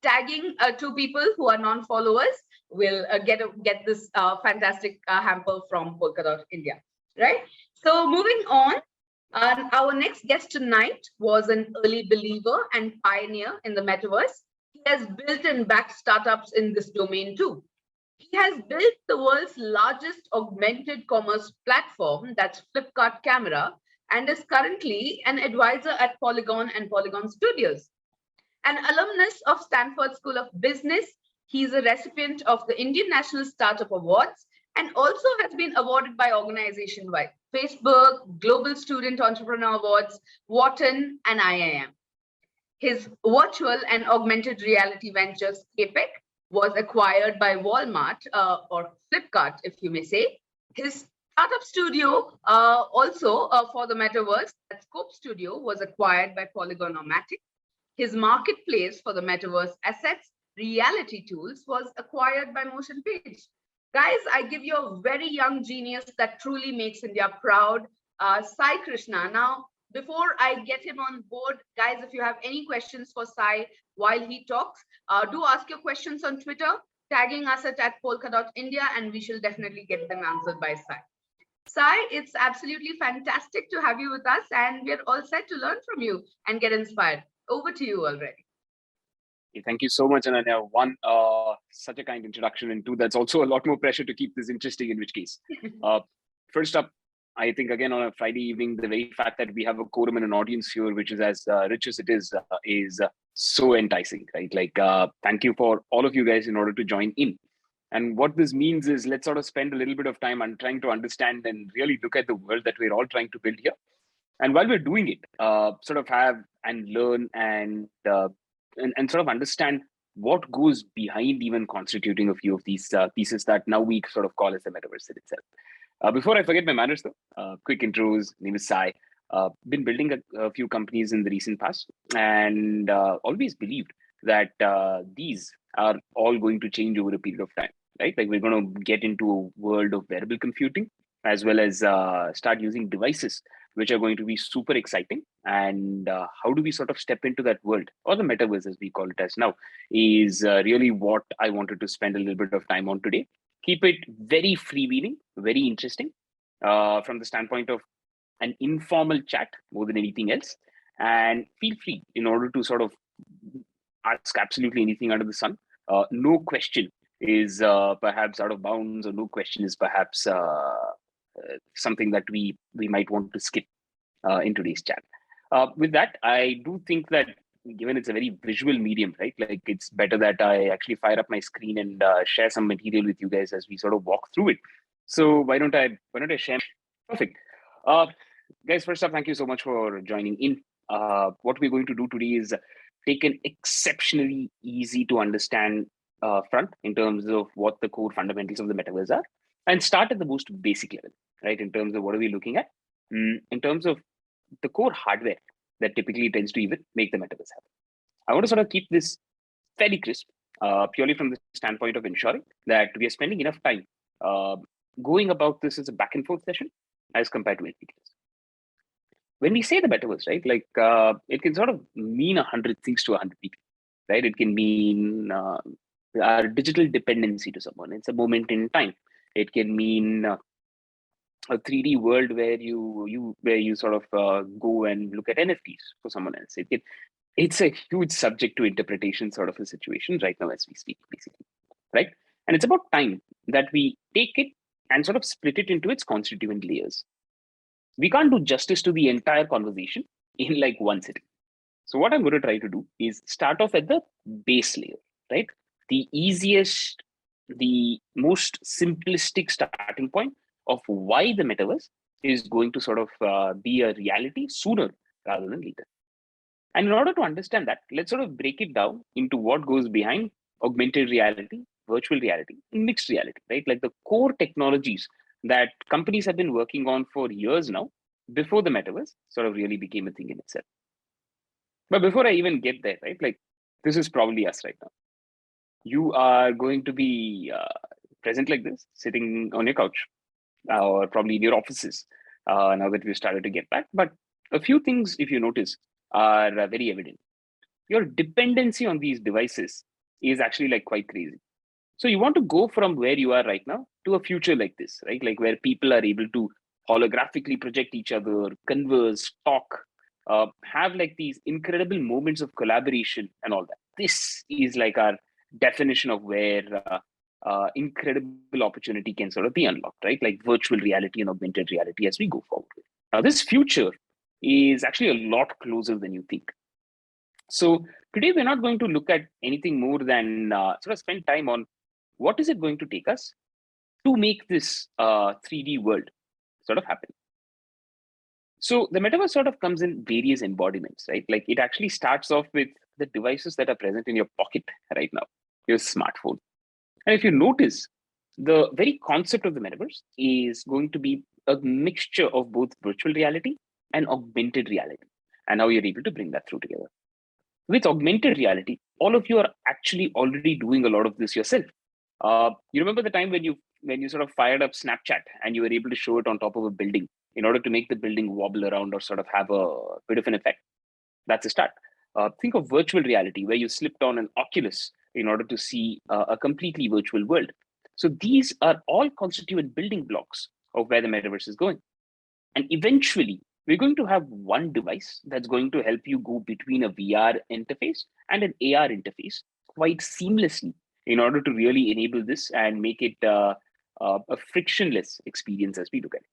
tagging 2 people who are non-followers will get this fantastic hamper from Polkadot India, right? So moving on. Our next guest tonight was an early believer and pioneer in the metaverse. He has built and backed startups in this domain too. He has built the world's largest augmented commerce platform, that's Flipkart Camera, and is currently an advisor at Polygon and Polygon Studios. An alumnus of Stanford School of Business, he's a recipient of the Indian National Startup Awards and also has been awarded by organizations like Facebook, Global Student Entrepreneur Awards, Wharton, and IIM. His virtual and augmented reality venture, Scapec, was acquired by Walmart, or Flipkart, if you may say. His startup studio, also for the metaverse, that Scope Studio, was acquired by Polygon-O-Matic. His marketplace for the metaverse assets, Reality Tools, was acquired by MotionPage. Guys, I give you a very young genius that truly makes India proud, Sai Krishna. Now, before I get him on board, guys, if you have any questions for Sai while he talks, do ask your questions on Twitter, tagging us at Polkadot India, and we shall definitely get them answered by Sai. Sai, it's absolutely fantastic to have you with us, and we're all set to learn from you and get inspired. Over to you already. Thank you so much, Ananya. One, such a kind introduction, and two, that's also a lot more pressure to keep this interesting, in which case. First up, I think again on a Friday evening, the very fact that we have a quorum and an audience here, which is as rich as it is so enticing, right? Like, thank you for all of you guys in order to join in. And what this means is let's sort of spend a little bit of time on trying to understand and really look at the world that we're all trying to build here. And while we're doing it, sort of have and learn and sort of understand what goes behind even constituting a few of these pieces that now we sort of call as the metaverse itself. Before I forget my manners though, quick intros, name is Sai. Been building a few companies in the recent past and always believed that these are all going to change over a period of time, right? Like we're going to get into a world of wearable computing as well as start using devices which are going to be super exciting. And how do we sort of step into that world, or the metaverse as we call it as now, is really what I wanted to spend a little bit of time on today. Keep it very freewheeling, very interesting from the standpoint of an informal chat more than anything else. And feel free in order to sort of ask absolutely anything under the sun. No question is perhaps out of bounds, or no question is perhaps something that we might want to skip in today's chat. With that, I do think that given it's a very visual medium, right? Like it's better that I actually fire up my screen and share some material with you guys as we sort of walk through it. So why don't I share? Perfect. Guys, first up, thank you so much for joining in. What we're going to do today is take an exceptionally easy to understand front in terms of what the core fundamentals of the metaverse are, and start at the most basic level, right? In terms of what are we looking at, in terms of the core hardware that typically tends to even make the metaverse happen. I want to sort of keep this fairly crisp, purely from the standpoint of ensuring that we are spending enough time going about this as a back and forth session as compared to anything else. When we say the metaverse, right, like it can sort of mean 100 things to 100 people, right? It can mean our digital dependency to someone. It's a moment in time. It can mean a 3D world where you sort of go and look at NFTs for someone else. It's a huge subject to interpretation sort of a situation right now as we speak, basically, right? And it's about time that we take it and sort of split it into its constituent layers. We can't do justice to the entire conversation in like one sitting. So what I'm going to try to do is start off at the base layer, right? The easiest, the most simplistic starting point of why the metaverse is going to sort of be a reality sooner rather than later. And in order to understand that, let's sort of break it down into what goes behind augmented reality, virtual reality, and mixed reality, right? Like the core technologies that companies have been working on for years now, before the metaverse sort of really became a thing in itself. But before I even get there, right, like this is probably us right now. You are going to be present like this, sitting on your couch, or probably in your offices now that we've started to get back. But a few things, if you notice, are very evident. Your dependency on these devices is actually like quite crazy. So you want to go from where you are right now to a future like this, right? Like where people are able to holographically project each other, converse, talk, have like these incredible moments of collaboration and all that. This is like our definition of where incredible opportunity can sort of be unlocked, right? Like virtual reality and augmented reality as we go forward. Now, this future is actually a lot closer than you think. So today we're not going to look at anything more than sort of spend time on what is it going to take us to make this 3D world sort of happen. So the metaverse sort of comes in various embodiments, right? Like it actually starts off with the devices that are present in your pocket right now, your smartphone. And if you notice, the very concept of the metaverse is going to be a mixture of both virtual reality and augmented reality, and how you're able to bring that through together. With augmented reality, all of you are actually already doing a lot of this yourself. You remember the time when you sort of fired up Snapchat and you were able to show it on top of a building in order to make the building wobble around or sort of have a bit of an effect? That's a start. Think of virtual reality where you slipped on an Oculus in order to see a completely virtual world. So these are all constituent building blocks of where the metaverse is going. And eventually, we're going to have one device that's going to help you go between a VR interface and an AR interface quite seamlessly in order to really enable this and make it a frictionless experience as we look at it.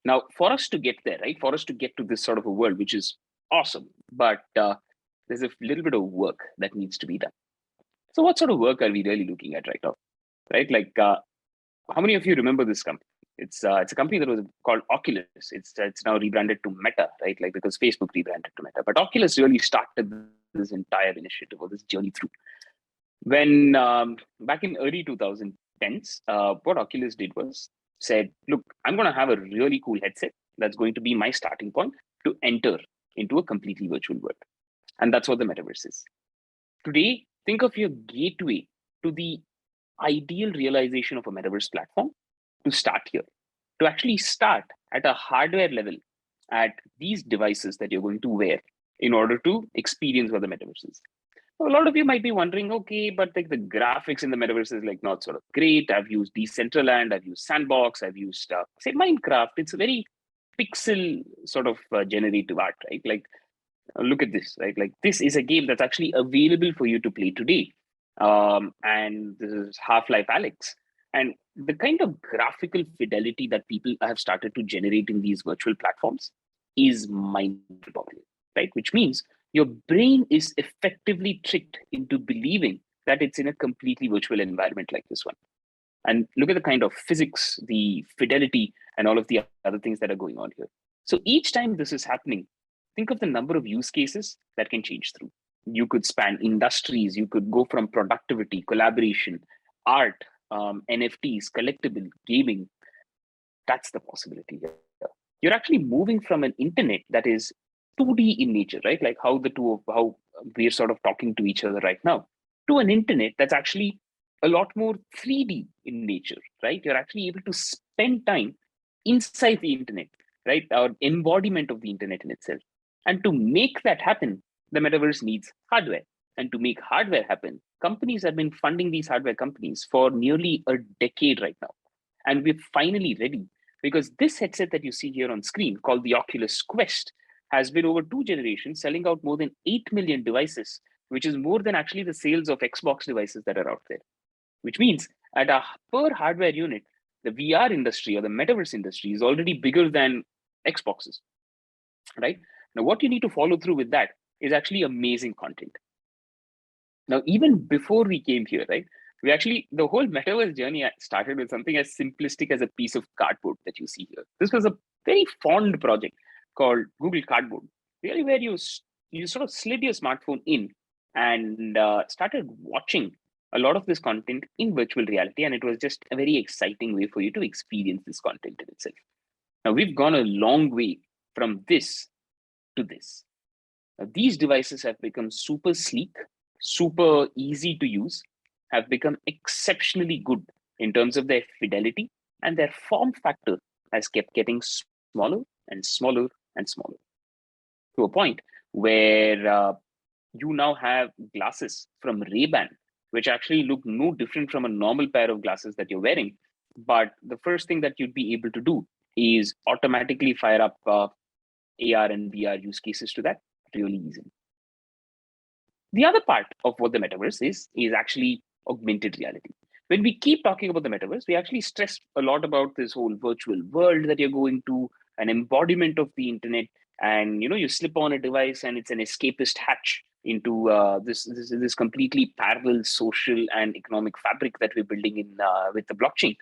Now, for us to get there, right, for us to get to this sort of a world, which is awesome, but there's a little bit of work that needs to be done. So what sort of work are we really looking at right now, right? Like, how many of you remember this company? It's a company that was called Oculus. It's now rebranded to Meta, right? Like, because Facebook rebranded to Meta, but Oculus really started this entire initiative or this journey through. When back in early 2010s, what Oculus did was said, look, I'm going to have a really cool headset that's going to be my starting point to enter into a completely virtual world. And that's what the metaverse is. Today, think of your gateway to the ideal realization of a metaverse platform to start here, to actually start at a hardware level at these devices that you're going to wear in order to experience what the metaverse is. A lot of you might be wondering, okay, but like the graphics in the metaverse is like not sort of great. I've used Decentralized, I've used Sandbox, I've used say Minecraft. It's a very pixel sort of generative art, right? Like, look at this, right? Like, this is a game that's actually available for you to play today. And this is Half-Life Alyx. And the kind of graphical fidelity that people have started to generate in these virtual platforms is mind-boggling, right? Which means your brain is effectively tricked into believing that it's in a completely virtual environment like this one. And look at the kind of physics, the fidelity, and all of the other things that are going on here. So each time this is happening, think of the number of use cases that can change through. You could span industries, you could go from productivity, collaboration, art, NFTs, collectible, gaming. That's the possibility here. You're actually moving from an internet that is 2D in nature, right? Like how we're sort of talking to each other right now, to an internet that's actually a lot more 3D in nature, right? You're actually able to spend time inside the internet, right? Our embodiment of the internet in itself. And to make that happen, the metaverse needs hardware. And to make hardware happen, companies have been funding these hardware companies for nearly a decade right now. And we're finally ready, because this headset that you see here on screen, called the Oculus Quest, has been over 2 generations selling out more than 8 million devices, which is more than actually the sales of Xbox devices that are out there. Which means at a per hardware unit, the VR industry or the metaverse industry is already bigger than Xboxes, right? Now, what you need to follow through with that is actually amazing content. Now, even before we came here, right, the whole metaverse journey started with something as simplistic as a piece of cardboard that you see here. This was a very fond project called Google Cardboard, really where you sort of slid your smartphone in and started watching a lot of this content in virtual reality. And it was just a very exciting way for you to experience this content in itself. Now, we've gone a long way from this to this. Now, these devices have become super sleek, super easy to use, have become exceptionally good in terms of their fidelity, and their form factor has kept getting smaller and smaller and smaller, to a point where you now have glasses from Ray-Ban, which actually look no different from a normal pair of glasses that you're wearing. But the first thing that you'd be able to do is automatically fire up AR and VR use cases to that really easily. The other part of what the metaverse is actually augmented reality. When we keep talking about the metaverse, we actually stress a lot about this whole virtual world that you're going to, an embodiment of the internet, and you slip on a device and it's an escapist hatch into this completely parallel social and economic fabric that we're building in with the blockchain.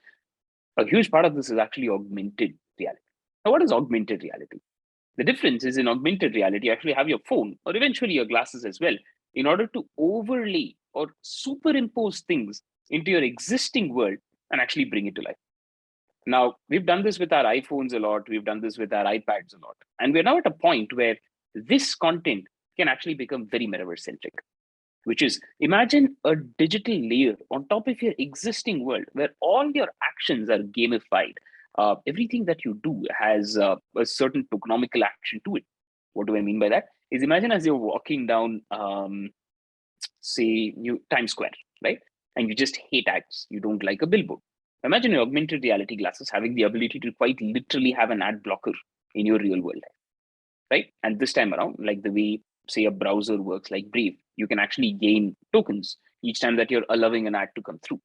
A huge part of this is actually augmented reality. Now, what is augmented reality? The difference is in augmented reality, you actually have your phone or eventually your glasses as well, in order to overlay or superimpose things into your existing world and actually bring it to life. Now, we've done this with our iPhones a lot. We've done this with our iPads a lot. And we're now at a point where this content can actually become very metaverse-centric, which is, imagine a digital layer on top of your existing world where all your actions are gamified. Everything that you do has a certain tokenomical action to it. What do I mean by that? Is imagine as you're walking down, say, Times Square, right? And you just hate ads. You don't like a billboard. Imagine your augmented reality glasses having the ability to quite literally have an ad blocker in your real world, right? And this time around, like the way, say, a browser works like Brave, you can actually gain tokens each time that you're allowing an ad to come through,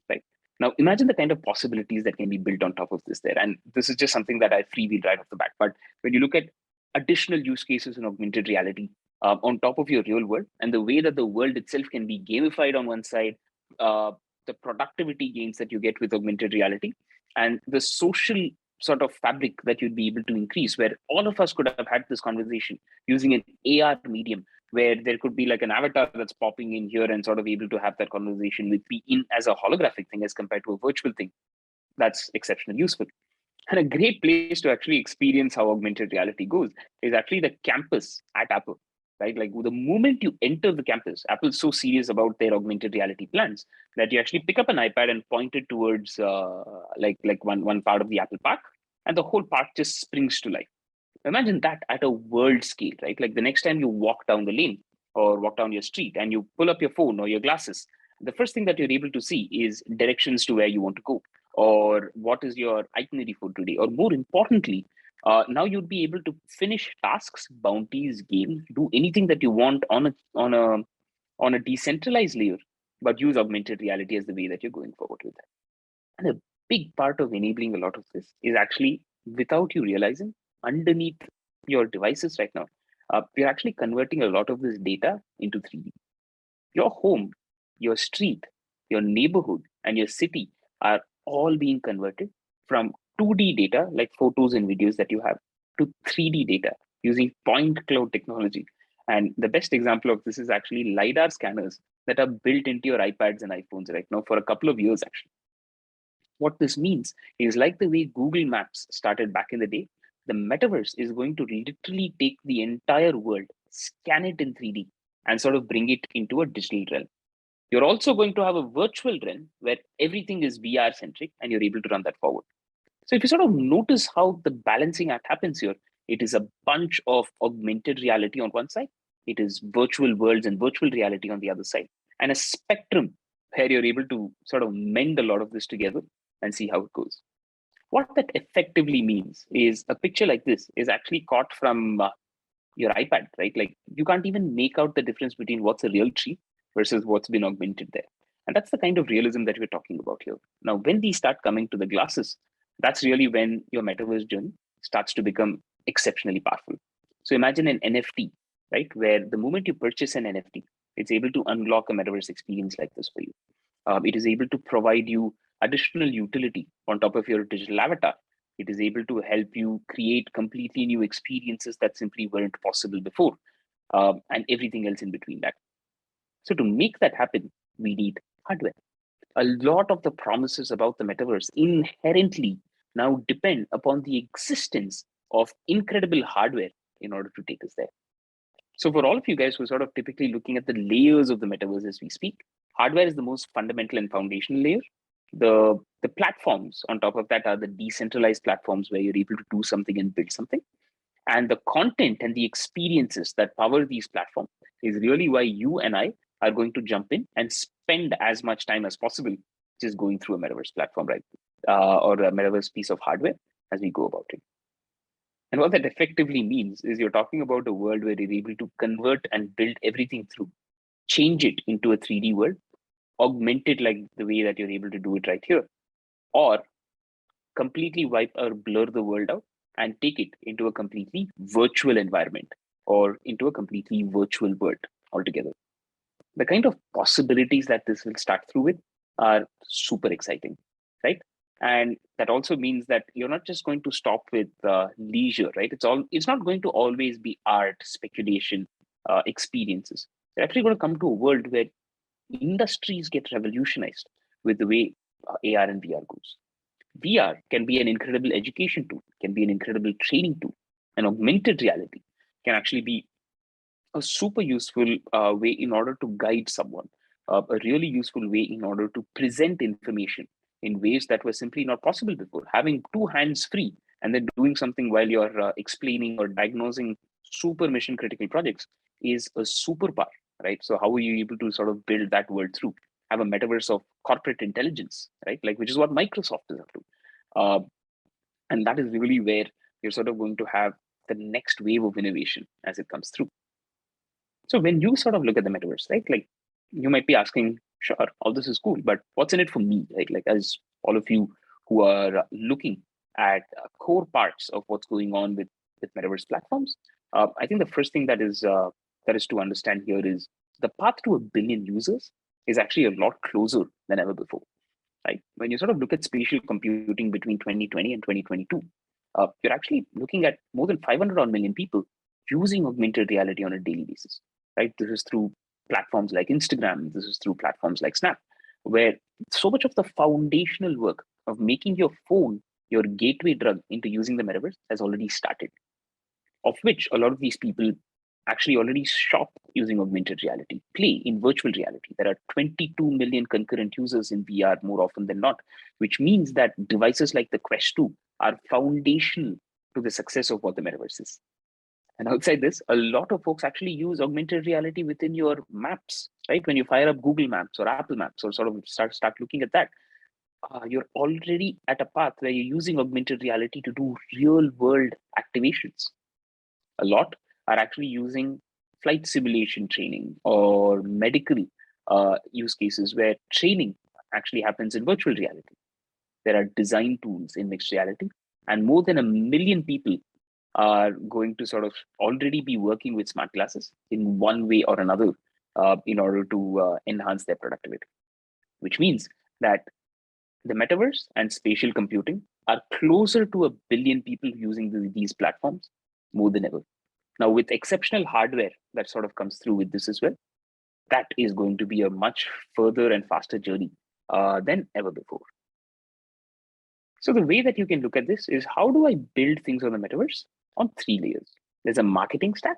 right? Now, imagine the kind of possibilities that can be built on top of this there. And this is just something that I freewheeled right off the bat. But when you look at additional use cases in augmented reality on top of your real world, and the way that the world itself can be gamified on one side, the productivity gains that you get with augmented reality, and the social sort of fabric that you'd be able to increase, where all of us could have had this conversation using an AR medium, where there could be like an avatar that's popping in here and sort of able to have that conversation with me in as a holographic thing as compared to a virtual thing. That's exceptionally useful. And a great place to actually experience how augmented reality goes is actually the campus at Apple, right? Like the moment you enter the campus, Apple's so serious about their augmented reality plans that you actually pick up an iPad and point it towards like one part of the Apple Park, and the whole park just springs to life. Imagine that at a world scale, right? Like the next time you walk down the lane or walk down your street and you pull up your phone or your glasses, the first thing that you're able to see is directions to where you want to go, or what is your itinerary for today, or more importantly, now you'd be able to finish tasks, bounties, games, do anything that you want on a decentralized layer, but use augmented reality as the way that you're going forward with that. And a big part of enabling a lot of this is actually, without you realizing, underneath your devices right now, we're actually converting a lot of this data into 3D. Your home, your street, your neighborhood, and your city are all being converted from 2D data, like photos and videos that you have, to 3D data using point cloud technology. And the best example of this is actually LiDAR scanners that are built into your iPads and iPhones right now for a couple of years, actually. What this means is, like the way Google Maps started back in the day, the metaverse is going to literally take the entire world, scan it in 3D, and sort of bring it into a digital realm. You're also going to have a virtual realm where everything is VR centric and you're able to run that forward. So if you sort of notice how the balancing act happens here, it is a bunch of augmented reality on one side, it is virtual worlds and virtual reality on the other side, and a spectrum where you're able to sort of mend a lot of this together and see how it goes. What that effectively means is a picture like this is actually caught from your iPad, right? Like you can't even make out the difference between what's a real tree versus what's been augmented there. And that's the kind of realism that we're talking about here. Now, when these start coming to the glasses, that's really when your metaverse journey starts to become exceptionally powerful. So imagine an NFT, right? Where the moment you purchase an NFT, it's able to unlock a metaverse experience like this for you. It is able to provide you additional utility on top of your digital avatar. It is able to help you create completely new experiences that simply weren't possible before, and everything else in between that. So to make that happen, we need hardware. A lot of the promises about the metaverse inherently now depend upon the existence of incredible hardware in order to take us there. So for all of you guys who are sort of typically looking at the layers of the metaverse as we speak, hardware is the most fundamental and foundational layer. The platforms on top of that are the decentralized platforms where you're able to do something and build something. And the content and the experiences that power these platforms is really why you and I are going to jump in and spend as much time as possible just going through a metaverse platform, right? Or a metaverse piece of hardware as we go about it. And what that effectively means is you're talking about a world where you're able to convert and build everything through, change it into a 3D world, augment it like the way that you're able to do it right here, or completely wipe or blur the world out and take it into a completely virtual environment or into a completely virtual world altogether. The kind of possibilities that this will start through with are super exciting, right? And that also means that you're not just going to stop with leisure, right? It's not going to always be art, speculation, experiences. They're actually going to come to a world where industries get revolutionized with the way AR and VR goes. VR can be an incredible education tool, can be an incredible training tool, and augmented reality can actually be a super useful way in order to guide someone, a really useful way in order to present information in ways that were simply not possible before. Having two hands free and then doing something while you're explaining or diagnosing super mission critical projects is a superpower, right? So how are you able to sort of build that world through? Have a metaverse of corporate intelligence, right? Like, which is what Microsoft is up to. And that is really where you're sort of going to have the next wave of innovation as it comes through. So when you sort of look at the metaverse, right, like you might be asking, sure, all this is cool, but what's in it for me, right? Like as all of you who are looking at core parts of what's going on with metaverse platforms, I think the first thing that is to understand here is the path to 1 billion users is actually a lot closer than ever before. Right? When you sort of look at spatial computing between 2020 and 2022, you're actually looking at more than 500 million people using augmented reality on a daily basis. Right? This is through platforms like Instagram. This is through platforms like Snap, where so much of the foundational work of making your phone your gateway drug into using the metaverse has already started, of which a lot of these people actually already shop using augmented reality, play in virtual reality. There are 22 million concurrent users in VR more often than not, which means that devices like the Quest 2 are foundational to the success of what the metaverse is. And outside this, a lot of folks actually use augmented reality within your maps, right? When you fire up Google Maps or Apple Maps or sort of start looking at that, you're already at a path where you're using augmented reality to do real world activations. A lot are actually using flight simulation training or medical use cases where training actually happens in virtual reality. There are design tools in mixed reality, and more than 1 million people are going to sort of already be working with smart glasses in one way or another in order to enhance their productivity, which means that the metaverse and spatial computing are closer to 1 billion people using these platforms more than ever. Now, with exceptional hardware that sort of comes through with this as well, that is going to be a much further and faster journey than ever before. So the way that you can look at this is, how do I build things on the metaverse? On 3 layers. There's a marketing stack,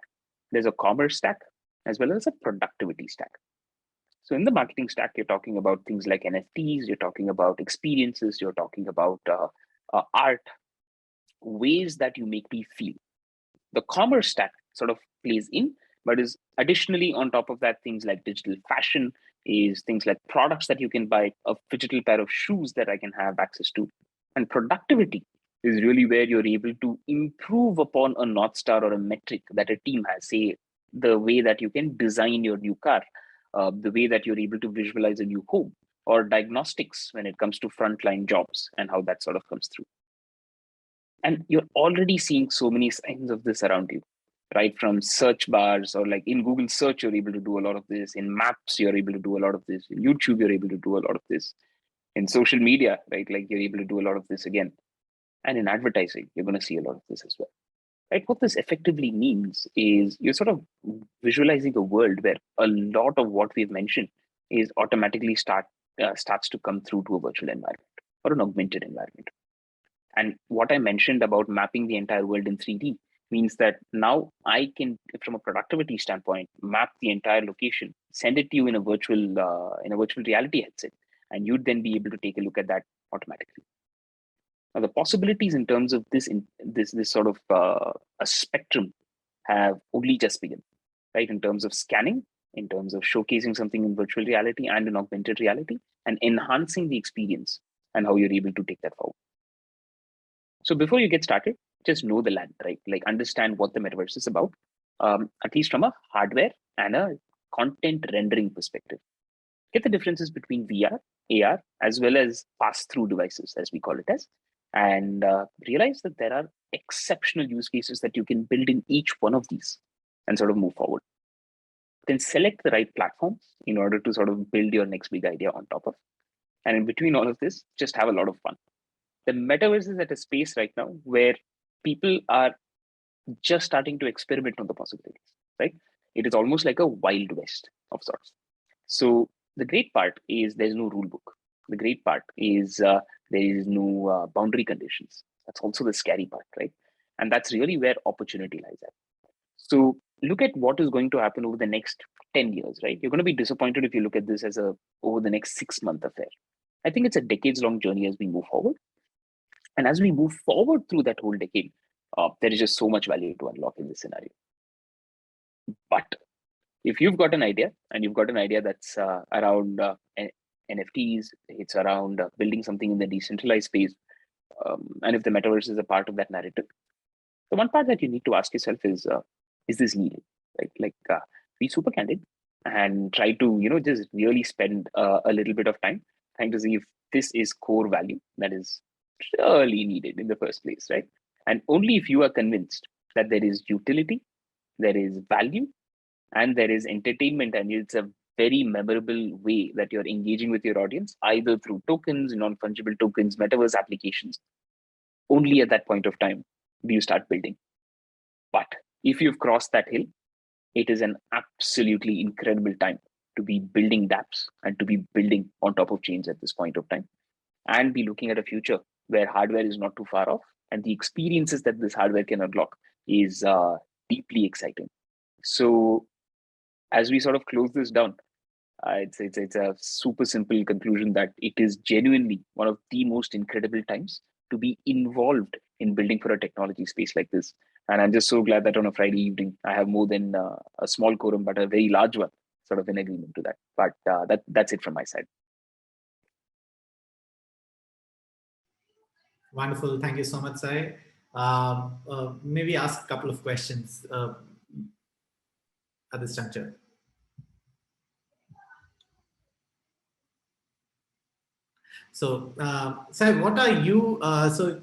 there's a commerce stack, as well as a productivity stack. So in the marketing stack, you're talking about things like NFTs, you're talking about experiences, you're talking about art, ways that you make me feel. The commerce stack sort of plays in, but is additionally on top of that, things like digital fashion, is things like products that you can buy, a digital pair of shoes that I can have access to. And productivity is really where you're able to improve upon a North Star or a metric that a team has, say, the way that you can design your new car, the way that you're able to visualize a new home, or diagnostics when it comes to frontline jobs and how that sort of comes through. And you're already seeing so many signs of this around you, right? From search bars, or like in Google search, you're able to do a lot of this. In Maps, you're able to do a lot of this. In YouTube, you're able to do a lot of this. In social media, right? Like you're able to do a lot of this again. And in advertising, you're going to see a lot of this as well. Right? What this effectively means is you're sort of visualizing a world where a lot of what we've mentioned is automatically starts to come through to a virtual environment or an augmented environment. And what I mentioned about mapping the entire world in 3D means that now I can, from a productivity standpoint, map the entire location, send it to you in a virtual reality headset, and you'd then be able to take a look at that automatically. Now, the possibilities in terms of this sort of a spectrum have only just begun, right? In terms of scanning, in terms of showcasing something in virtual reality and in augmented reality, and enhancing the experience and how you're able to take that forward. So before you get started, just know the land, right? Like understand what the metaverse is about, at least from a hardware and a content rendering perspective. Get the differences between VR, AR, as well as pass-through devices, as we call it as, and realize that there are exceptional use cases that you can build in each one of these and sort of move forward. Then select the right platforms in order to sort of build your next big idea on top of. And in between all of this, just have a lot of fun. The metaverse is at a space right now where people are just starting to experiment on the possibilities, right? It is almost like a wild west of sorts. So the great part is there's no rule book. The great part is there is no boundary conditions. That's also the scary part, right? And that's really where opportunity lies at. So look at what is going to happen over the next 10 years, right? You're going to be disappointed if you look at this as over the next 6-month affair. I think it's a decades-long journey as we move forward. And as we move forward through that whole decade, there is just so much value to unlock in this scenario. But if you've got an idea, and you've got an idea that's around NFTs, it's around building something in the decentralized space, and if the metaverse is a part of that narrative, The one part that you need to ask yourself is this needed, right? Like, be super candid and try to, just really spend a little bit of time trying to see if this is core value that is really needed in the first place, right? And only if you are convinced that there is utility, there is value, and there is entertainment, and it's a very memorable way that you're engaging with your audience, either through tokens, non-fungible tokens, metaverse applications, only at that point of time do you start building. But if you've crossed that hill, it is an absolutely incredible time to be building dApps and to be building on top of chains at this point of time, and be looking at a future where hardware is not too far off, and the experiences that this hardware can unlock is deeply exciting. So as we sort of close this down, it's a super simple conclusion that it is genuinely one of the most incredible times to be involved in building for a technology space like this. And I'm just so glad that on a Friday evening, I have more than a small quorum, but a very large one sort of in agreement to that. But that's it from my side. Wonderful. Thank you so much, Sai. Maybe ask a couple of questions at this juncture. So, Sai, what are you? So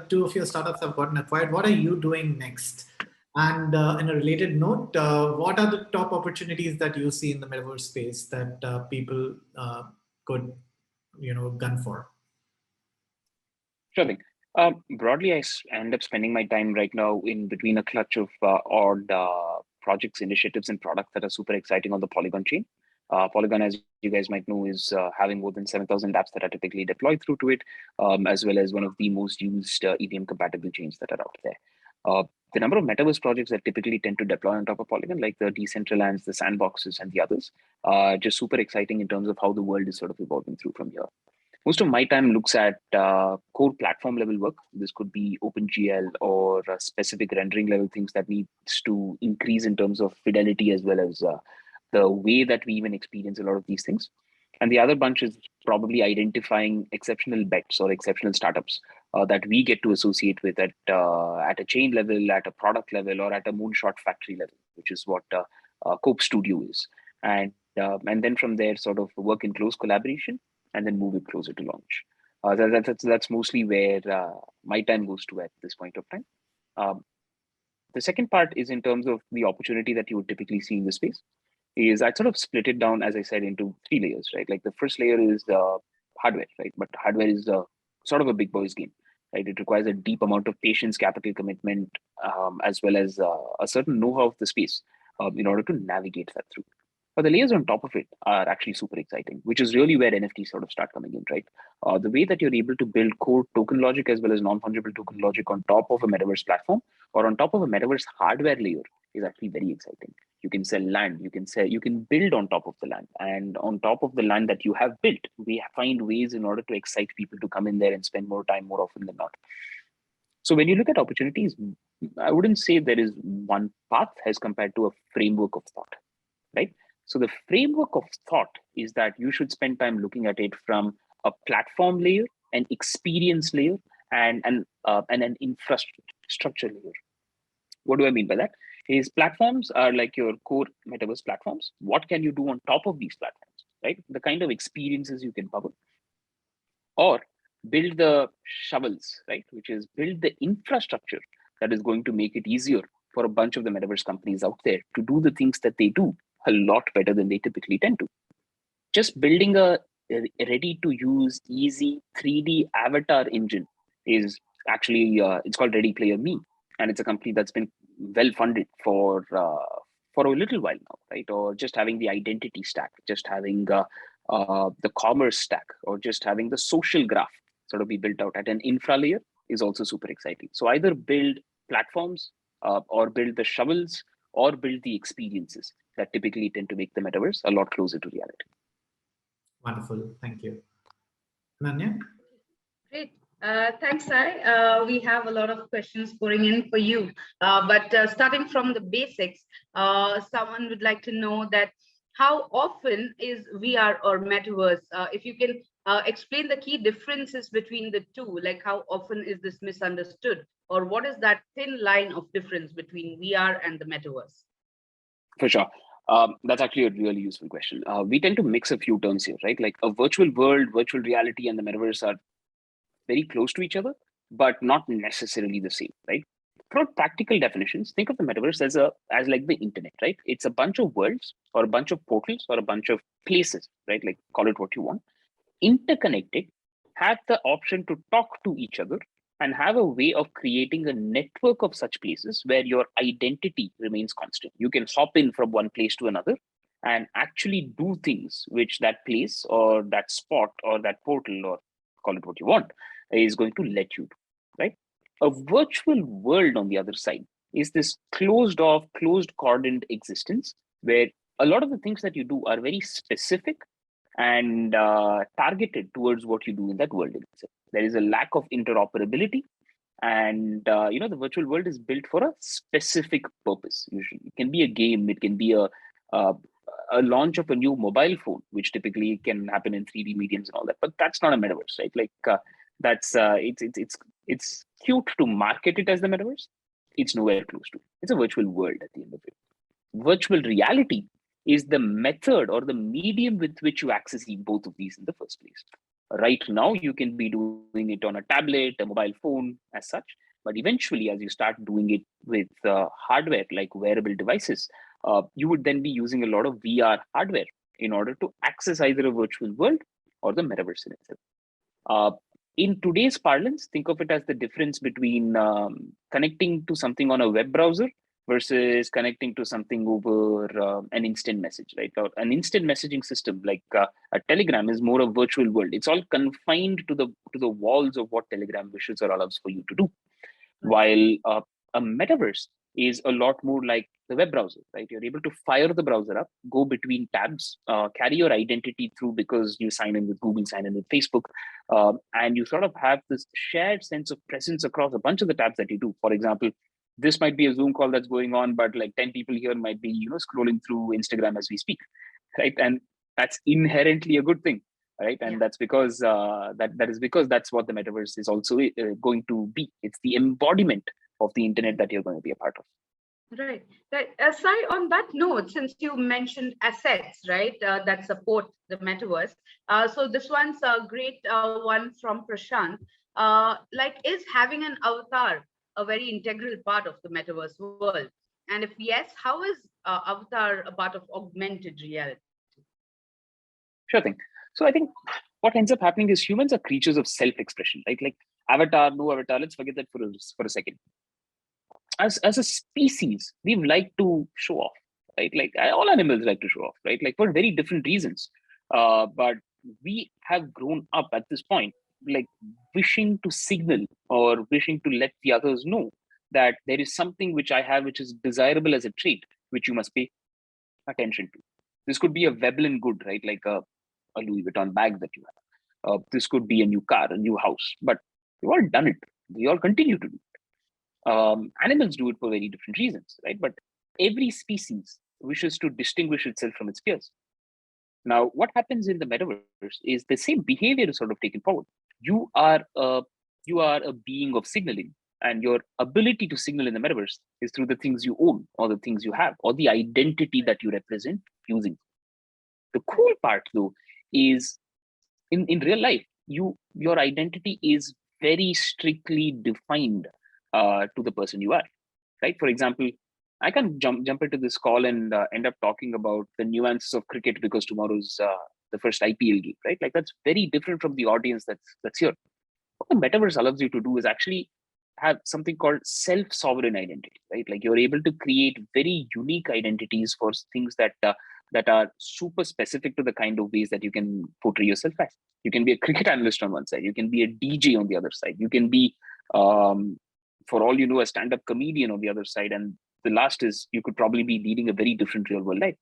two of your startups have gotten acquired. What are you doing next? And in a related note, what are the top opportunities that you see in the metaverse space that people could, gun for? Sure thing. Broadly, I end up spending my time right now in between a clutch of odd projects, initiatives, and products that are super exciting on the Polygon chain. Polygon, as you guys might know, is having more than 7,000 apps that are typically deployed through to it, as well as one of the most used EVM-compatible chains that are out there. The number of metaverse projects that typically tend to deploy on top of Polygon, like the Decentralized, the Sandboxes, and the others, are just super exciting in terms of how the world is sort of evolving through from here. Most of my time looks at core platform level work. This could be OpenGL or specific rendering level things that needs to increase in terms of fidelity, as well as the way that we even experience a lot of these things. And the other bunch is probably identifying exceptional bets or exceptional startups that we get to associate with at a chain level, at a product level, or at a moonshot factory level, which is what Cope Studio is. And then from there, sort of work in close collaboration, and then move it closer to launch. That's mostly where my time goes to at this point of time. The second part is in terms of the opportunity that you would typically see in the space. Is I sort of split it down, as I said, into 3 layers, right? Like the first layer is the hardware, right? But hardware is sort of a big boys game, right? It requires a deep amount of patience, capital commitment, as well as a certain know-how of the space in order to navigate that through. But the layers on top of it are actually super exciting, which is really where NFTs sort of start coming in, right? The way that you're able to build core token logic as well as non-fungible token logic on top of a metaverse platform or on top of a metaverse hardware layer is actually very exciting. You can sell land, you can build on top of the land, and on top of the land that you have built, we find ways in order to excite people to come in there and spend more time more often than not. So when you look at opportunities, I wouldn't say there is one path as compared to a framework of thought, right? So the framework of thought is that you should spend time looking at it from a platform layer, an experience layer, and an infrastructure layer. What do I mean by that? Is platforms are like your core metaverse platforms. What can you do on top of these platforms, right? The kind of experiences you can power. Or build the shovels, right? Which is build the infrastructure that is going to make it easier for a bunch of the metaverse companies out there to do the things that they do a lot better than they typically tend to. Just building a ready to use easy 3D avatar engine is actually, it's called Ready Player Me. And it's a company that's been well funded for a little while now, right? Or just having the identity stack, just having the commerce stack, or just having the social graph sort of be built out at an infra layer is also super exciting. So either build platforms or build the shovels or build the experiences that typically tend to make the metaverse a lot closer to reality. Wonderful. Thank you. Ananya? Great. Thanks, Sai. We have a lot of questions pouring in for you. But starting from the basics, someone would like to know that how often is VR or metaverse? If you can Explain the key differences between the two, like how often is this misunderstood, or what is that thin line of difference between VR and the metaverse? For sure. That's actually a really useful question. We tend to mix a few terms here, right? Like a virtual world, virtual reality, and the metaverse are very close to each other, but not necessarily the same, right? For practical definitions, think of the metaverse as like the internet, right? It's a bunch of worlds or a bunch of portals or a bunch of places, right? Like call it what you want, interconnected, have the option to talk to each other and have a way of creating a network of such places where your identity remains constant. You can hop in from one place to another and actually do things which that place or that spot or that portal, or call it what you want, is going to let you do, right? A virtual world, on the other side, is this closed off, closed cordoned existence where a lot of the things that you do are very specific and targeted towards what you do in that world itself. There is a lack of interoperability, and the virtual world is built for a specific purpose. Usually, it can be a game, it can be a launch of a new mobile phone, which typically can happen in 3D mediums and all that. But that's not a metaverse, right? Like it's cute to market it as the metaverse. It's nowhere close to. It's a virtual world at the end of it. Virtual reality is the method or the medium with which you access both of these in the first place. Right now, you can be doing it on a tablet, a mobile phone as such, but eventually, as you start doing it with hardware like wearable devices, you would then be using a lot of VR hardware in order to access either a virtual world or the metaverse in itself. In today's parlance, think of it as the difference between connecting to something on a web browser versus connecting to something over an instant message, right? Or an instant messaging system like a Telegram is more a virtual world. It's all confined to the walls of what Telegram wishes or allows for you to do. While a metaverse is a lot more like the web browser, right? You're able to fire the browser up, go between tabs, carry your identity through because you sign in with Google, sign in with Facebook, and you sort of have this shared sense of presence across a bunch of the tabs that you do. For example, this might be a Zoom call that's going on, but like 10 people here might be, scrolling through Instagram as we speak, right? And that's inherently a good thing, right? And that's because that is because that's what the metaverse is also going to be. It's the embodiment of the internet that you're going to be a part of. Right. Sai, on that note, since you mentioned assets, right, that support the metaverse, so this one's a great one from Prashant. Is having an avatar a very integral part of the metaverse world? And if yes, how is avatar a part of augmented reality? Sure thing. So I think what ends up happening is humans are creatures of self-expression, right? Like avatar, no avatar, let's forget that for a second. As a species, we like to show off, right? Like all animals like to show off, right? Like for very different reasons. But we have grown up at this point, like wishing to signal or wishing to let the others know that there is something which I have, which is desirable as a trait, which you must pay attention to. This could be a Veblen good, right? Like a Louis Vuitton bag that you have. This could be a new car, a new house, but we've all done it. We all continue to do it. Animals do it for very different reasons, right? But every species wishes to distinguish itself from its peers. Now, what happens in the metaverse is the same behavior is sort of taken forward. You are a being of signaling, and your ability to signal in the metaverse is through the things you own or the things you have or the identity that you represent using. The cool part, though, is in real life, your identity is very strictly defined to the person you are, right? For example, I can't jump into this call and end up talking about the nuances of cricket because tomorrow's the first IPL game, right? Like that's very different from the audience that's here. What the metaverse allows you to do is actually have something called self-sovereign identity, right? Like you're able to create very unique identities for things that are super specific to the kind of ways that you can portray yourself as. You can be a cricket analyst on one side. You can be a DJ on the other side. You can be, for all you know, a stand-up comedian on the other side. And the last is you could probably be leading a very different real world life.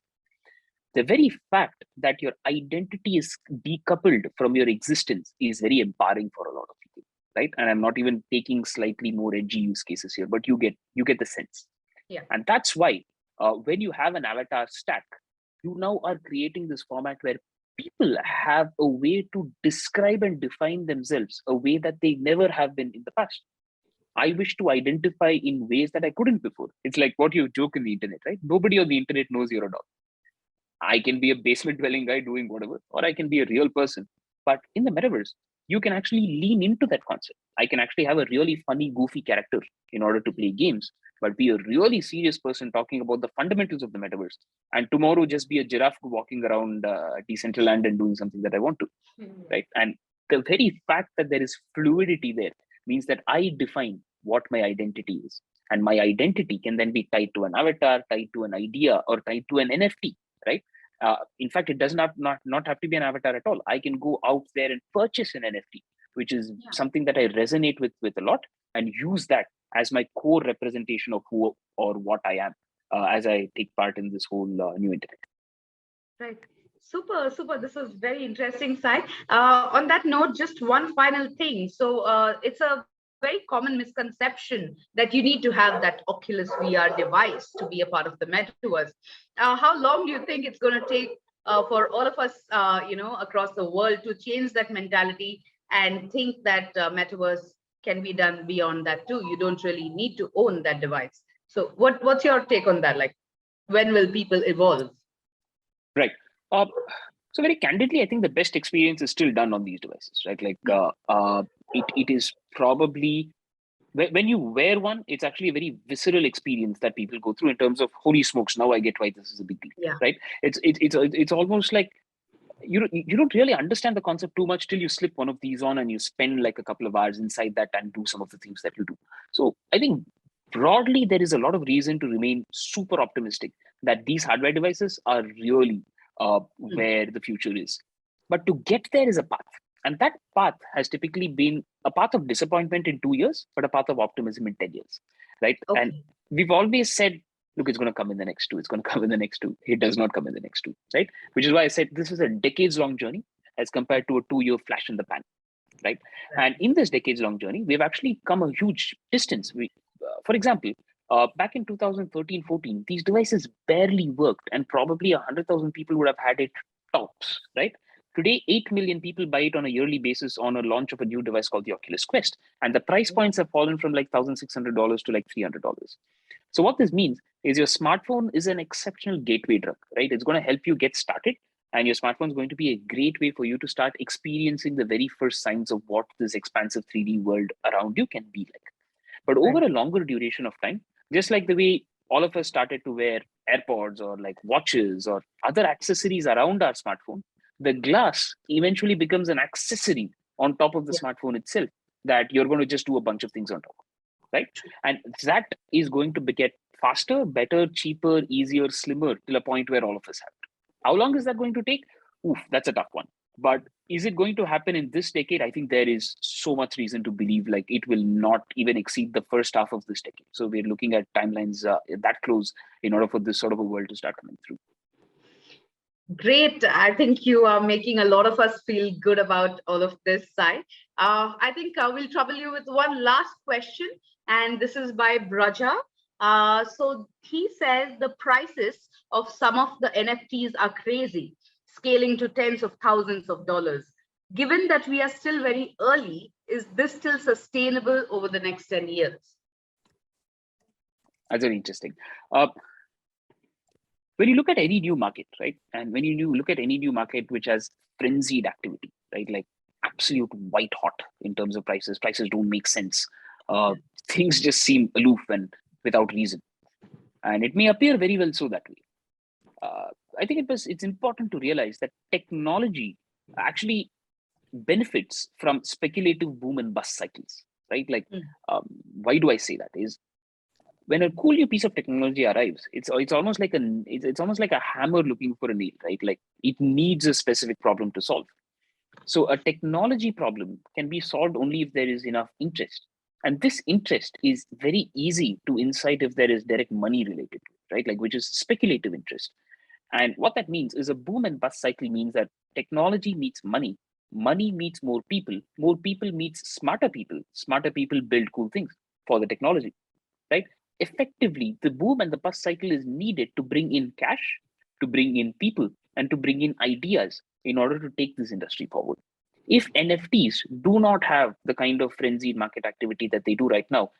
The very fact that your identity is decoupled from your existence is very empowering for a lot of people, right? And I'm not even taking slightly more edgy use cases here, but you get the sense. Yeah. And that's why when you have an avatar stack, you now are creating this format where people have a way to describe and define themselves a way that they never have been in the past. I wish to identify in ways that I couldn't before. It's like what you joke in the internet, right? Nobody on the internet knows you're a dog. I can be a basement dwelling guy doing whatever, or I can be a real person. But in the metaverse, you can actually lean into that concept. I can actually have a really funny, goofy character in order to play games, but be a really serious person talking about the fundamentals of the metaverse. And tomorrow just be a giraffe walking around Decentralized and doing something that I want to, right? And the very fact that there is fluidity there means that I define what my identity is. And my identity can then be tied to an avatar, tied to an idea, or tied to an NFT, right? In fact, it does not have to be an avatar at all. I can go out there and purchase an NFT, which is something that I resonate with a lot, and use that as my core representation of who or what I am as I take part in this whole new internet. Right. Super, super. This is very interesting, Sai. On that note, just one final thing. So it's a very common misconception that you need to have that Oculus VR device to be a part of the metaverse. How long do you think it's going to take for all of us, across the world to change that mentality and think that metaverse can be done beyond that too? You don't really need to own that device. So what's your take on that? Like, when will people evolve? Right. So very candidly, I think the best experience is still done on these devices, right? Like it is probably, when you wear one, it's actually a very visceral experience that people go through in terms of, holy smokes, now I get why this is a big deal, right? It's almost like you don't really understand the concept too much till you slip one of these on and you spend like a couple of hours inside that and do some of the things that you do. So I think broadly, there is a lot of reason to remain super optimistic that these hardware devices are really where the future is. But to get there is a path. And that path has typically been a path of disappointment in 2 years, but a path of optimism in 10 years, right? Okay. And we've always said, look, it's going to come in the next 2. It's going to come in the next 2. It does not come in the next 2, right? Which is why I said this is a decades-long journey as compared to a 2-year flash in the pan, right? And in this decades-long journey, we've actually come a huge distance. For example, back in 2013-14, these devices barely worked, and probably 100,000 people would have had it tops, right? Today, 8 million people buy it on a yearly basis on a launch of a new device called the Oculus Quest. And the price points have fallen from like $1,600 to like $300. So what this means is your smartphone is an exceptional gateway drug, right? It's going to help you get started. And your smartphone is going to be a great way for you to start experiencing the very first signs of what this expansive 3D world around you can be like. But over a longer duration of time, just like the way all of us started to wear AirPods or like watches or other accessories around our smartphone, the glass eventually becomes an accessory on top of the smartphone itself that you're going to just do a bunch of things on top, right? And that is going to get faster, better, cheaper, easier, slimmer till a point where all of us have it. How long is that going to take? Oof, that's a tough one. But is it going to happen in this decade? I think there is so much reason to believe like it will not even exceed the first half of this decade. So we're looking at timelines that close in order for this sort of a world to start coming through. Great. I think you are making a lot of us feel good about all of this, Sai. I think we'll trouble you with one last question, and this is by Braja. So he says the prices of some of the NFTs are crazy, scaling to tens of thousands of dollars. Given that we are still very early, is this still sustainable over the next 10 years? That's very interesting. When you look at any new market, right? And when you look at any new market which has frenzied activity, right? Like absolute white hot in terms of prices don't make sense. Things just seem aloof and without reason. And it may appear very well so that way. I think it's important to realize that technology actually benefits from speculative boom and bust cycles, right? Like, why do I say that? Is when a cool new piece of technology arrives, it's almost like a hammer looking for a nail, right? Like it needs a specific problem to solve. So a technology problem can be solved only if there is enough interest. And this interest is very easy to incite if there is direct money related to it, right? Like, which is speculative interest. And what that means is a boom and bust cycle means that technology meets money, money meets more people meets smarter people build cool things for the technology, right? Effectively, the boom and the bust cycle is needed to bring in cash, to bring in people, and to bring in ideas in order to take this industry forward. If NFTs do not have the kind of frenzied market activity that they do right now,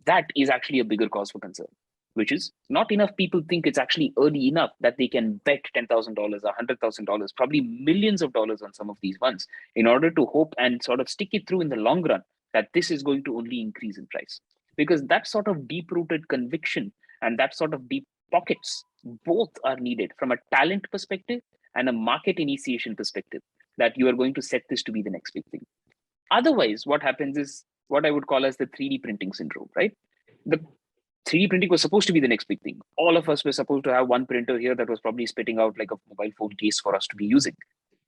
that is actually a bigger cause for concern, which is not enough people think it's actually early enough that they can bet $10,000 or $100,000, probably millions of dollars on some of these ones in order to hope and sort of stick it through in the long run that this is going to only increase in price. Because that sort of deep-rooted conviction and that sort of deep pockets, both are needed from a talent perspective and a market initiation perspective, that you are going to set this to be the next big thing. Otherwise, what happens is what I would call as the 3D printing syndrome, right? The 3D printing was supposed to be the next big thing. All of us were supposed to have one printer here that was probably spitting out like a mobile phone case for us to be using.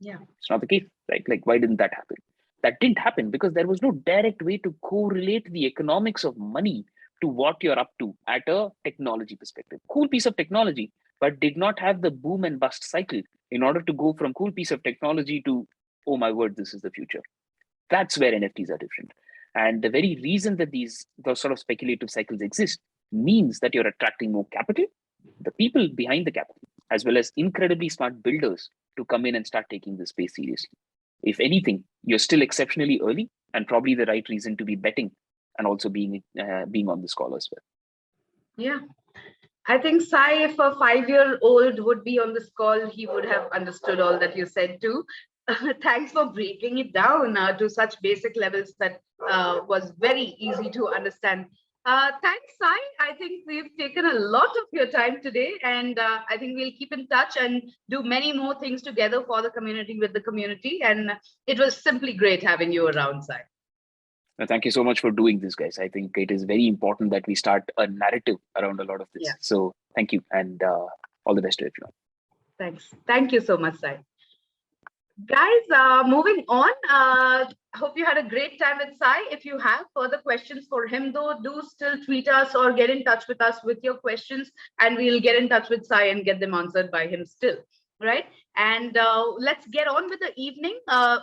Yeah. It's not the case, right? Like, why didn't that happen? That didn't happen because there was no direct way to correlate the economics of money to what you're up to at a technology perspective. Cool piece of technology, but did not have the boom and bust cycle in order to go from cool piece of technology to, oh my word, this is the future. That's where NFTs are different. And the very reason that those sort of speculative cycles exist means that you're attracting more capital, the people behind the capital, as well as incredibly smart builders to come in and start taking this space seriously. If anything, you're still exceptionally early and probably the right reason to be betting and also being on this call as well. Yeah. I think Sai, if a 5-year-old would be on this call, he would have understood all that you said too. Thanks for breaking it down to such basic levels that was very easy to understand. Thanks, Sai. I think we've taken a lot of your time today, and I think we'll keep in touch and do many more things together for the community, with the community. And it was simply great having you around, Sai. Thank you so much for doing this, guys. I think it is very important that we start a narrative around a lot of this. Yeah. So thank you, and all the best to everyone. Thanks. Thank you so much, Sai. Guys, moving on. Hope you had a great time with Sai. If you have further questions for him, though, do still tweet us or get in touch with us with your questions, and we'll get in touch with Sai and get them answered by him still. Right? And let's get on with the evening.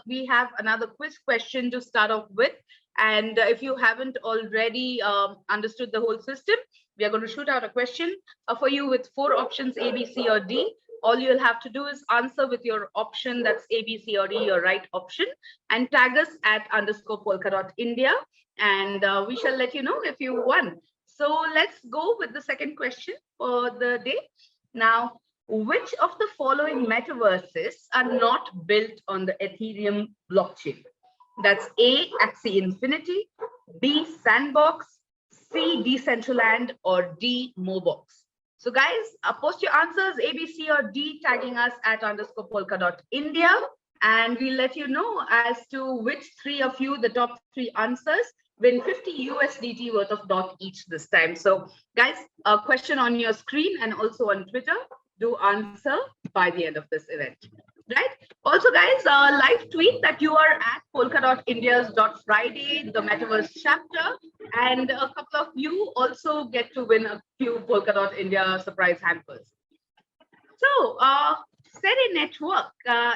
We have another quiz question to start off with. And if you haven't already understood the whole system, we are going to shoot out a question for you with 4 options, A, B, C, or D. All you'll have to do is answer with your option, that's A, B, C, or D, your right option, and tag us at _Polkadot India, and we shall let you know if you won. So let's go with the second question for the day. Now, which of the following metaverses are not built on the Ethereum blockchain? That's A, Axie Infinity, B, Sandbox, C, Decentralized, or D, Mobox. So guys, post your answers, A, B, C, or D, tagging us at _Polkadot India, and we'll let you know as to which 3 of you, the top 3 answers, win 50 USDT worth of DOT each this time. So guys, a question on your screen and also on Twitter, do answer by the end of this event. Right. Also, guys, live tweet that you are at Polkadot India's .Friday, the Metaverse chapter, and a couple of you also get to win a few Polkadot India surprise hampers. So, Seri Network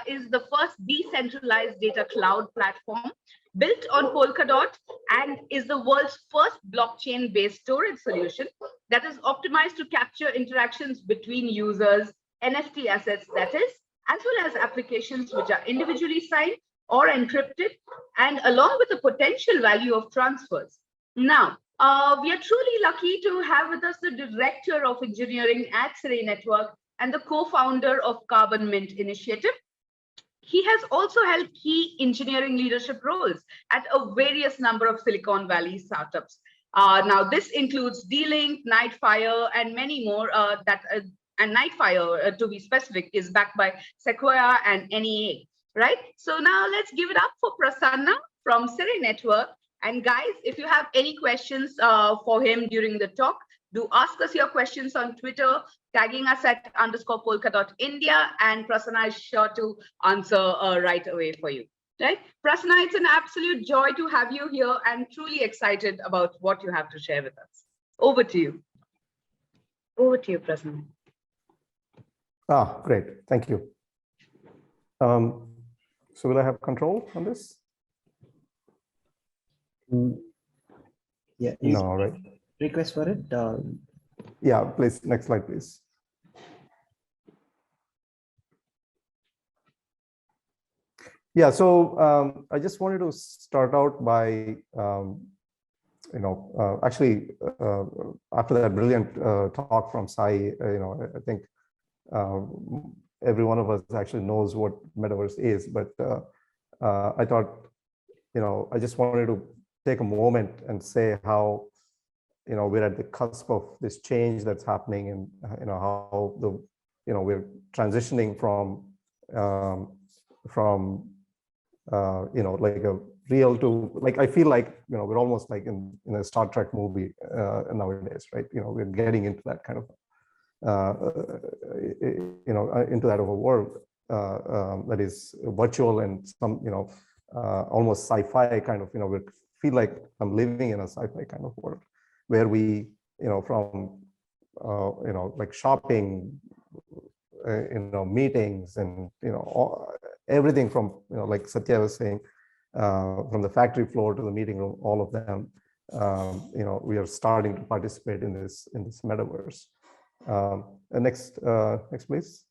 is the first decentralized data cloud platform built on Polkadot and is the world's first blockchain-based storage solution that is optimized to capture interactions between users, NFT assets, that is, as well as applications which are individually signed or encrypted, and along with the potential value of transfers. Now, we are truly lucky to have with us the Director of Engineering at Seri Network and the co-founder of Carbon Mint Initiative. He has also held key engineering leadership roles at a various number of Silicon Valley startups. Now, this includes D-Link, Nightfire, and many more and Nightfire, to be specific, is backed by Sequoia and NEA, right? So now let's give it up for Prasanna from Seri Network. And guys, if you have any questions for him during the talk, do ask us your questions on Twitter, tagging us at _Polkadot India, and Prasanna is sure to answer right away for you. Right? Prasanna, it's an absolute joy to have you here and truly excited about what you have to share with us. Over to you. Over to you, Prasanna. Ah, great. Thank you. So will I have control on this? Yeah. No, right. Request for it. Yeah, please. Next slide, please. Yeah, so I just wanted to start out by, actually, after that brilliant talk from Sai, I think every one of us actually knows what Metaverse is, but I thought, I just wanted to take a moment and say how, we're at the cusp of this change that's happening, and how we're transitioning from like a real to, like, I feel like, we're almost like in a Star Trek movie nowadays, right? We're getting into that kind of, into that of a world that is virtual and some, almost sci-fi kind of, we feel like I'm living in a sci-fi kind of world where we, from, like shopping, meetings and, everything from, like Satya was saying, from the factory floor to the meeting room, all of them, we are starting to participate in this metaverse. Next, please.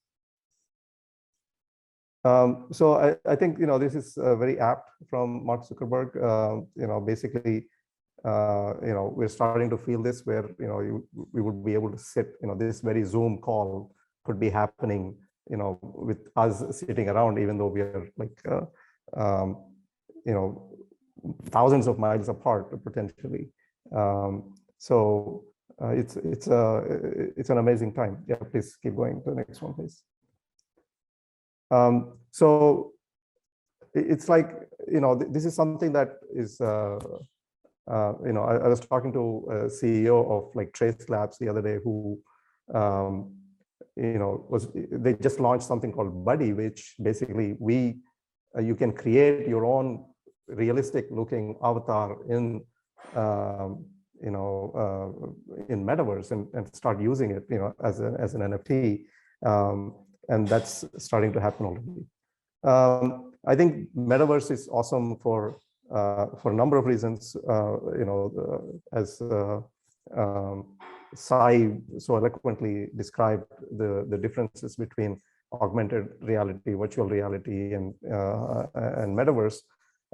So I think, this is very apt from Mark Zuckerberg. Basically, we're starting to feel this where, we would be able to sit, this very Zoom call could be happening, with us sitting around, even though we are like, thousands of miles apart potentially. So it's an amazing time. Yeah, please keep going to the next one, please. So it's like, this is something that is, I was talking to a CEO of like Trace Labs the other day who, they just launched something called Buddy, which basically you can create your own realistic looking avatar in, in Metaverse and start using it, as an NFT. And that's starting to happen already. I think Metaverse is awesome for a number of reasons. As Sai so eloquently described the differences between augmented reality, virtual reality, and Metaverse.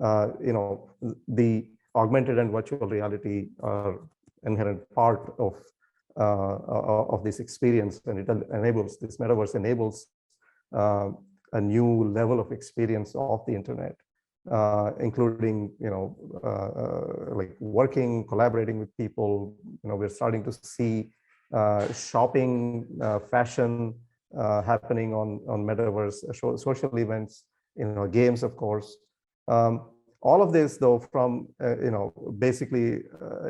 The augmented and virtual reality are inherent part of this experience, and it enables, this Metaverse enables a new level of experience of the internet, including, like working, collaborating with people. We're starting to see shopping, fashion happening on Metaverse, social events, games, of course. All of this, though, from, basically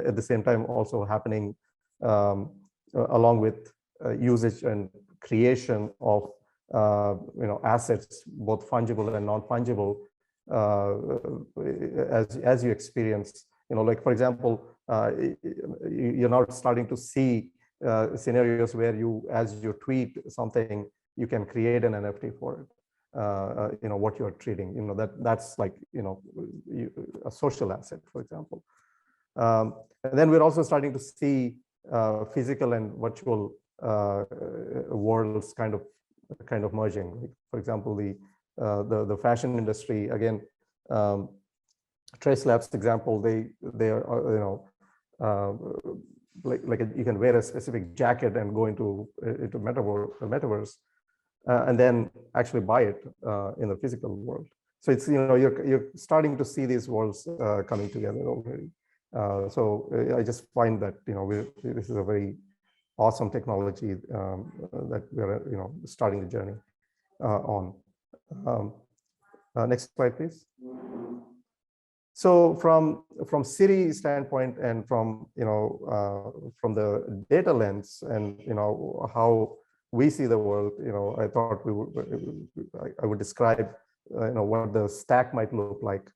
at the same time also happening along with usage and creation of, assets, both fungible and non-fungible, as you experience, like, for example, you're now starting to see scenarios where as you tweet something, you can create an NFT for it. What you're treating, that's like, a social asset, for example. And then we're also starting to see physical and virtual worlds kind of merging. Like, for example, the fashion industry, again, Trace Labs example, they are, like you can wear a specific jacket and go into Metaverse, and then actually buy it in the physical world. So it's, you're starting to see these worlds coming together already. So I just find that, this is a very awesome technology that we're, starting the journey on. Next slide, please. So from Siri standpoint and from, from the data lens and, how we see the world, I thought I would describe, what the stack might look like,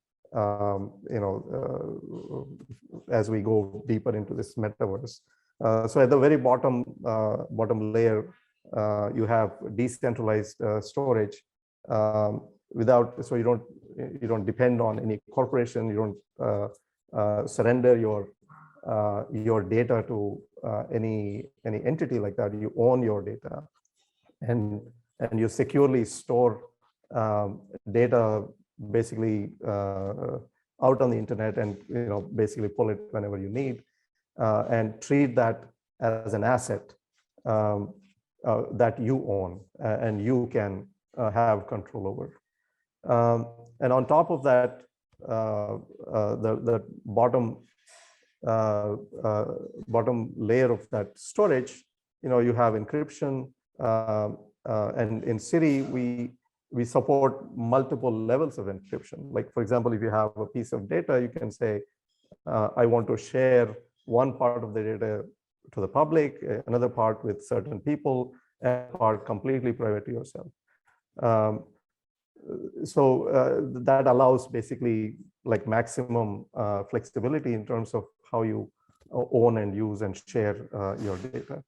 as we go deeper into this Metaverse. So at the very bottom layer, you have decentralized storage, so you don't depend on any corporation. You don't surrender your data to any entity like that. You own your data, and you securely store data basically out on the internet and basically pull it whenever you need, and treat that as an asset that you own and you can have control over. And on top of that, the bottom layer of that storage, you have encryption, and in Siri we support multiple levels of encryption. Like, for example, if you have a piece of data, you can say, I want to share one part of the data to the public, another part with certain people, and part completely private to yourself. So that allows basically like maximum flexibility in terms of how you own and use and share your data.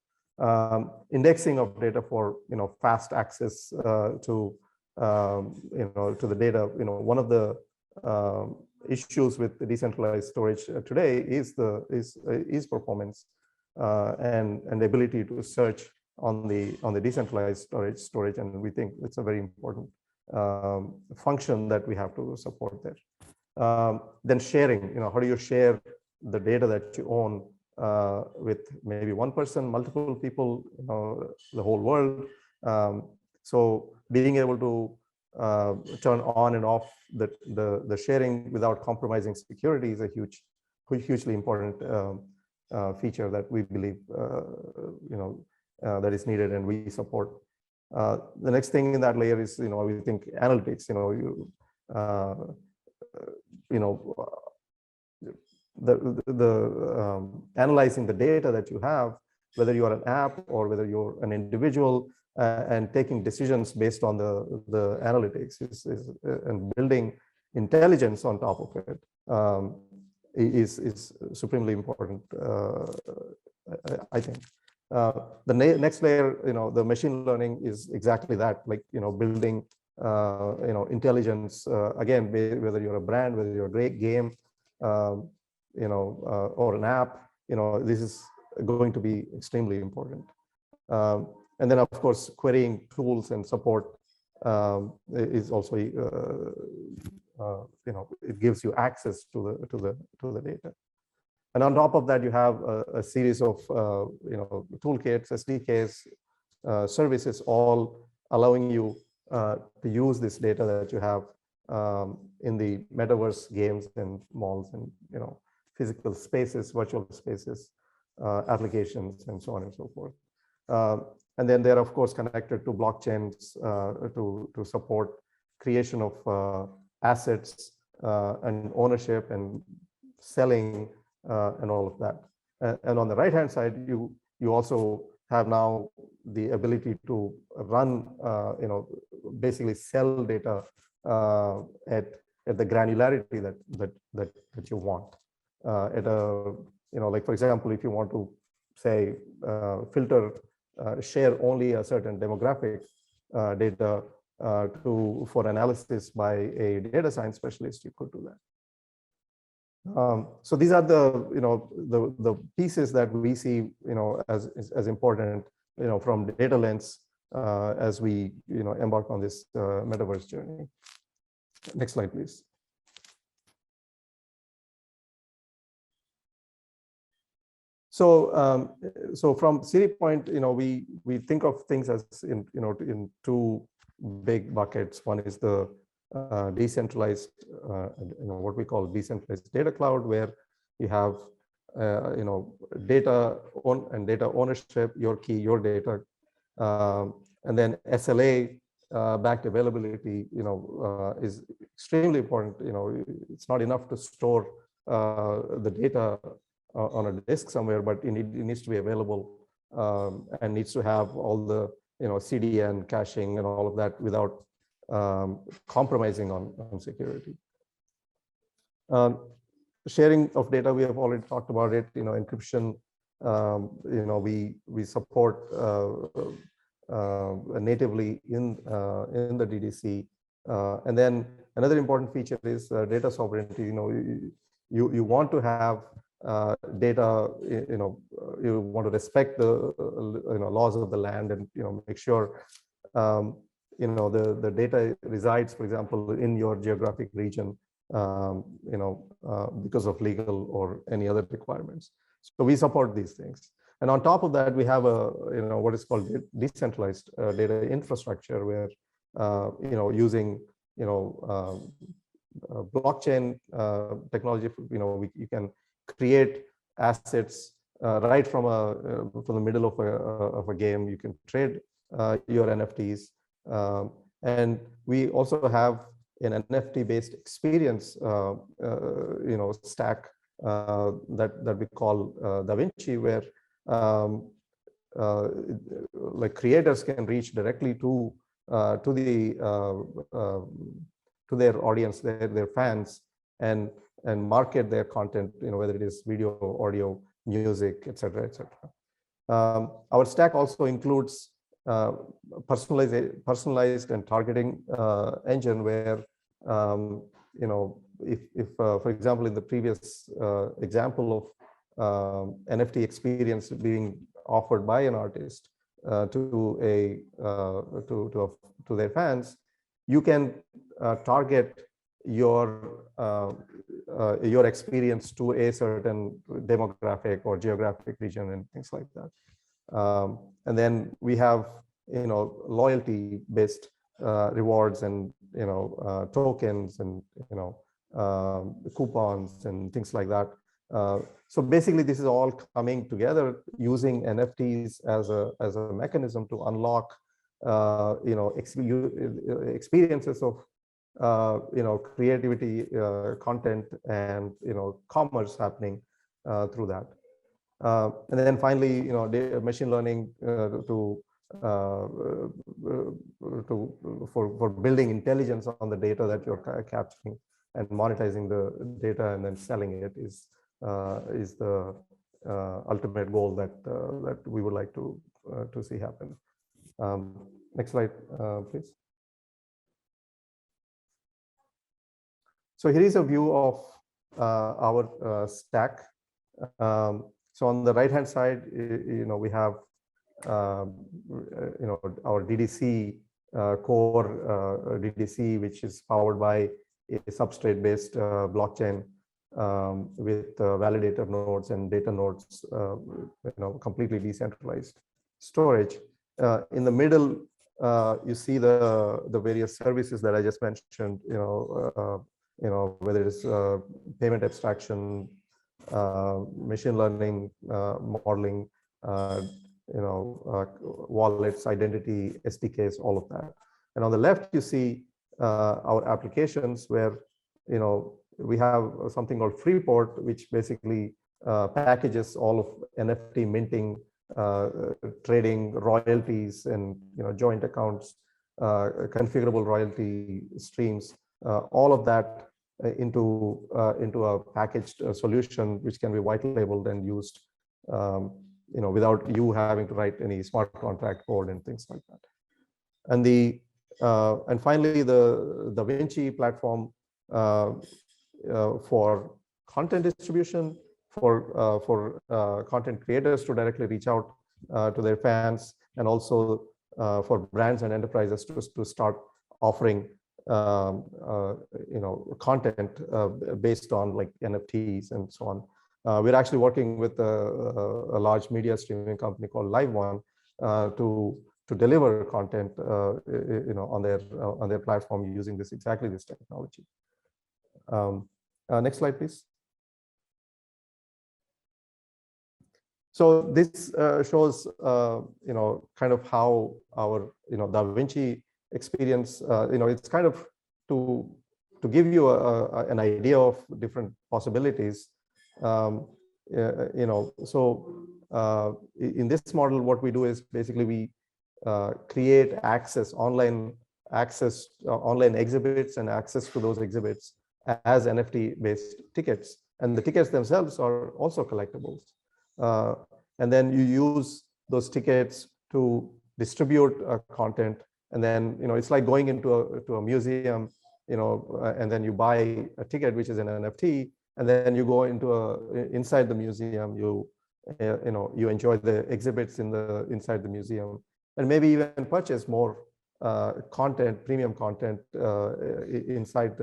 Indexing of data for fast access to the data. One of the issues with the decentralized storage today is performance and the ability to search on the decentralized storage, and we think it's a very important function that we have to support there. Then sharing, how do you share the data that you own with maybe one person, multiple people, the whole world. So being able to turn on and off the sharing without compromising security is a hugely important feature that we believe that is needed, and we support. The next thing in that layer is, we think analytics. Analyzing the data that you have, whether you are an app or whether you're an individual, and taking decisions based on the analytics and building intelligence on top of it is supremely important, I think. The next layer, the machine learning is exactly that, like, building intelligence, again, whether you're a brand, whether you're a great game, or an app, this is going to be extremely important. And then, of course, querying tools and support is also, it gives you access to the data. And on top of that, you have a series of toolkits, SDKs, services, all allowing you to use this data that you have in the metaverse games and malls and physical spaces, virtual spaces, applications, and so on and so forth. And then they're, of course, connected to blockchains to support creation of assets and ownership and selling and all of that. And on the right-hand side, you also have now the ability to run, basically sell data at the granularity that you want. Like, for example, if you want to say filter, share only a certain demographic data for analysis by a data science specialist, you could do that. So these are the pieces that we see as important from the data lens as we embark on this metaverse journey. Next slide, please. So so from Siri point, we think of things as in two big buckets. One is the decentralized, what we call decentralized data cloud, where you have data and data ownership, your key, your data, and then SLA backed availability is extremely important. It's not enough to store the data on a disk somewhere, but it needs to be available and needs to have all the CDN caching and all of that without compromising on security. Sharing of data, we have already talked about it. Encryption, we support natively in the DDC, and then another important feature is data sovereignty. You want to have data, you want to respect the laws of the land, and make sure the data resides, for example, in your geographic region, because of legal or any other requirements. So we support these things. And on top of that, we have a, what is called decentralized data infrastructure, where, using, blockchain technology, you can create assets right from the middle of a game. You can trade your NFTs, and we also have an NFT-based experience, stack that we call DaVinci, where like creators can reach directly to their audience, their fans, and market their content, whether it is video, audio, music, etc., etc. Our stack also includes personalized and targeting engine, where if for example, in the previous example of NFT experience being offered by an artist to their fans, you can target your experience to a certain demographic or geographic region and things like that. And then we have loyalty based rewards and tokens and coupons and things like that. So basically, this is all coming together using NFTs as a mechanism to unlock experiences of creativity, content, and commerce happening through that. And then finally, machine learning for building intelligence on the data that you're capturing, and monetizing the data and then selling it is the ultimate goal that we would like to see happen. Next slide, please. So here is a view of our stack. So on the right-hand side, we have our DDC core DDC, which is powered by a substrate-based blockchain with validator nodes and data nodes, completely decentralized storage. In the middle, you see the various services that I just mentioned. Whether it's payment abstraction, machine learning, modeling, wallets, identity, SDKs, all of that. And on the left, you see our applications, where we have something called Freeport, which basically packages all of NFT minting, trading, royalties, and joint accounts, configurable royalty streams, all of that into a packaged solution, which can be white labeled and used without you having to write any smart contract code and things like that. And finally, the DaVinci platform for content distribution, for content creators to directly reach out to their fans, and also for brands and enterprises to start offering content based on like NFTs and so on. We're actually working with a large media streaming company called LiveOne to deliver content on their platform using exactly this technology. Next slide, please. So this shows kind of how our DaVinci experience, it's kind of to give you an idea of different possibilities. So in this model, what we do is basically we create online exhibits and access to those exhibits as NFT-based tickets, and the tickets themselves are also collectibles. And then you use those tickets to distribute content, and then it's like going into a museum, and then you buy a ticket which is an NFT, and then you go inside the museum. You enjoy the exhibits inside the museum, and maybe even purchase more content, premium content inside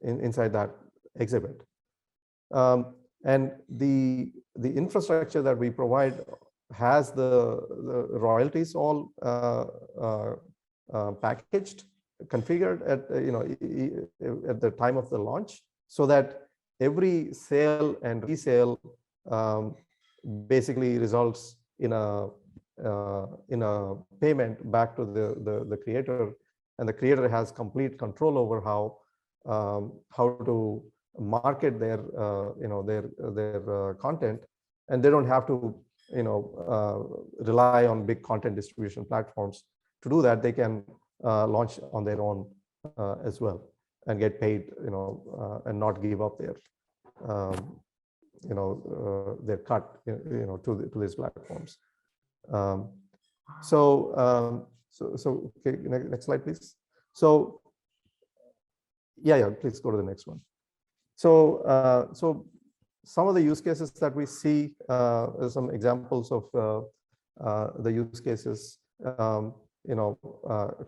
inside that exhibit. And the infrastructure that we provide has the royalties all packaged, configured at at the time of the launch, so that every sale and resale basically results in a payment back to the creator, and the creator has complete control over how to market their their content, and they don't have to rely on big content distribution platforms to do that. They can launch on their own as well and get paid, and not give up their their cut to these platforms. Okay, next slide, please. So yeah, please go to the next one. So some of the use cases that we see, some examples of the use cases,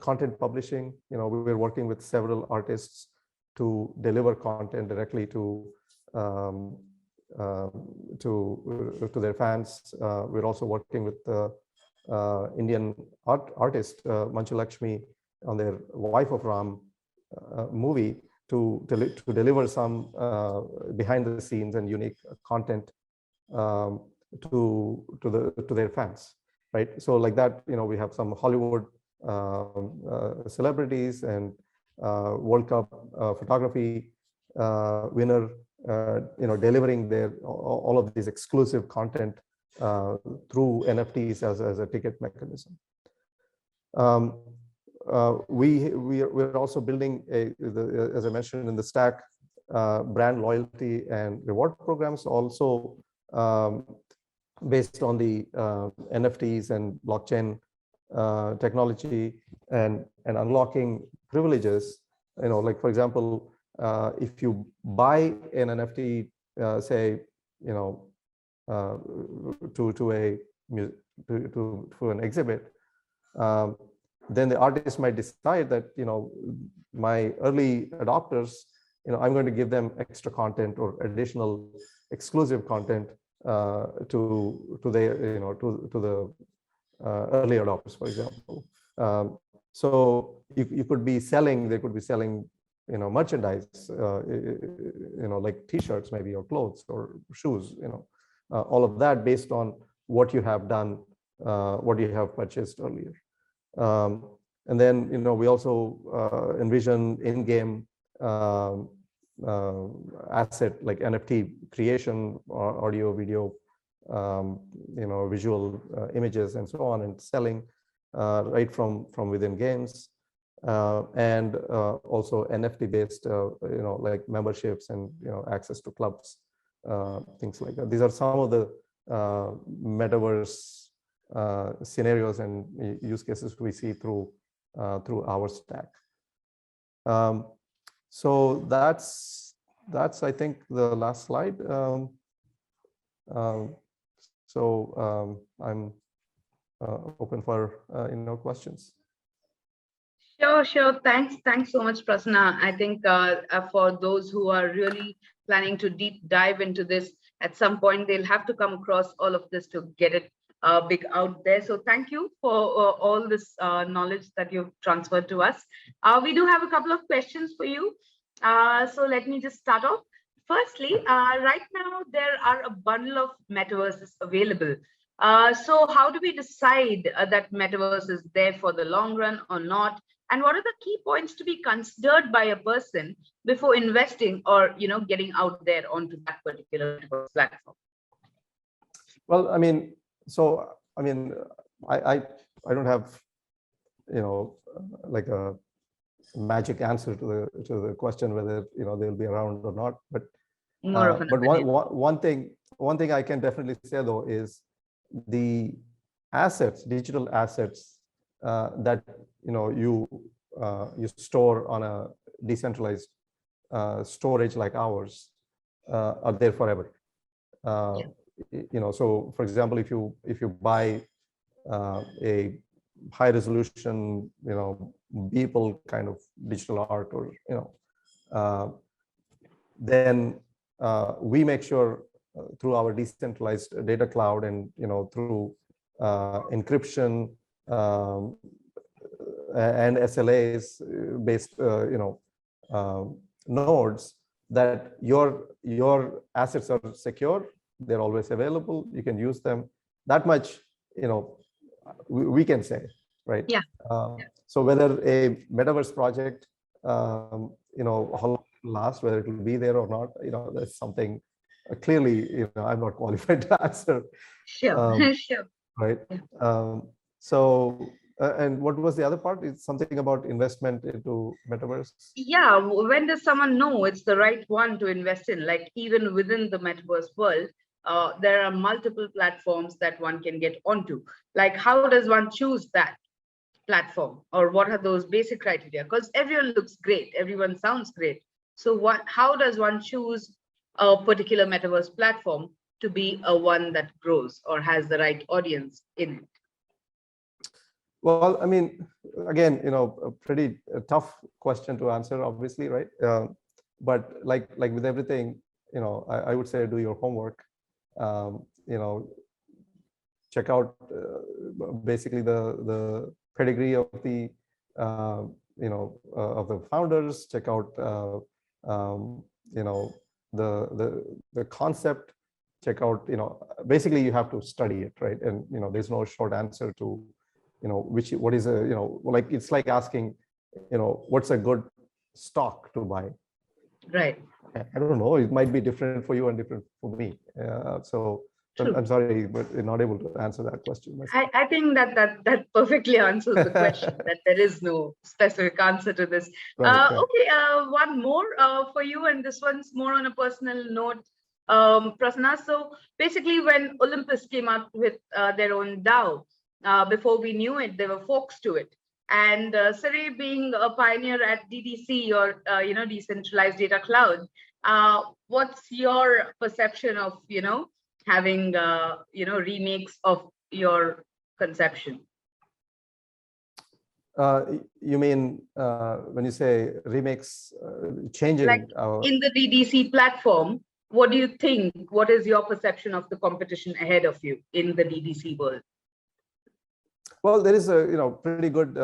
content publishing. We're working with several artists to deliver content directly to their fans. We're also working with the Indian artist Manju Lakshmi on their Wife of Ram movie to deliver some behind the scenes and unique content to their fans, right? So like that, we have some Hollywood celebrities and World Cup photography winner, delivering their all of these exclusive content through NFTs as a ticket mechanism. We're also building as I mentioned in the stack, brand loyalty and reward programs, also based on the NFTs and blockchain technology, and unlocking privileges. Like for example, if you buy an NFT, say to an exhibit, then the artist might decide that my early adopters, I'm going to give them extra content or additional exclusive content to their to the early adopters, for example. So you could be selling, they could be selling merchandise, like t-shirts maybe, or clothes or shoes, all of that based on what you have done, what you have purchased earlier. And then we also envision in-game asset like NFT creation, or audio, video, visual images and so on, and selling right from within games, and also NFT based like memberships and access to clubs, things like that. These are some of the metaverse scenarios and use cases we see through our stack. So that's I think the last slide. I'm open for questions. Sure. Thanks so much, Prasanna. I think for those who are really planning to deep dive into this, at some point they'll have to come across all of this to get it big out there. So thank you for all this knowledge that you've transferred to us. We do have a couple of questions for you. So let me just start off. Firstly, right now there are a bundle of metaverses available. So how do we decide that metaverse is there for the long run or not? And what are the key points to be considered by a person before investing or getting out there onto that particular platform? Well, I mean, I don't have like a magic answer to the question whether they'll be around or not. But one thing I can definitely say though is the assets, digital assets that you store on a decentralized storage like ours are there forever. So for example, if you buy a high resolution, people kind of digital art, or then we make sure through our decentralized data cloud and through encryption and SLAs based nodes, that your assets are secure, they're always available, you can use them. That much we can say, right? Yeah. So whether a metaverse project how long it will last, whether it will be there or not, that's something clearly I'm not qualified to answer. Sure. Sure. Right. Yeah. And what was the other part? It's something about investment into metaverse. Yeah, when does someone know it's the right one to invest in? Like, even within the metaverse world, there are multiple platforms that one can get onto. Like, how does one choose that platform, or what are those basic criteria? Because everyone looks great, everyone sounds great. So how does one choose a particular metaverse platform to be a one that grows or has the right audience in it? Well, I mean, again, a pretty tough question to answer, obviously, right? But like with everything, I would say do your homework. Check out basically the pedigree of the of the founders. Check out the concept. Check out basically you have to study it, right? And there's no short answer to what is a like, it's like asking what's a good stock to buy, Right? I don't know, it might be different for you and different for me. So I'm sorry, but we're not able to answer that question. I think that perfectly answers the question, that there is no specific answer to this. Right. Okay, one more for you, and this one's more on a personal note, Prasanna. So basically, when Olympus came out with their own DAO, before we knew it, there were forks to it. And Siri, being a pioneer at DDC, or Decentralized Data Cloud, what's your perception of having remakes of your conception? You mean when you say remakes, changing? Like in the DDC platform, what do you think? What is your perception of the competition ahead of you in the DDC world? Well, there is a pretty good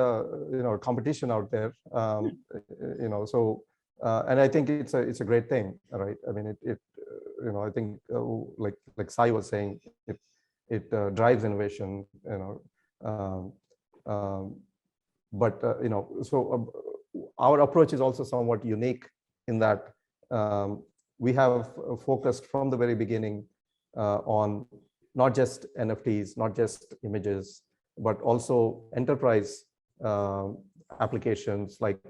competition out there, so and I think it's a great thing, right? I mean, I think like Sai was saying, it drives innovation, but so our approach is also somewhat unique in that we have focused from the very beginning on not just NFTs, not just images, but also enterprise applications. Like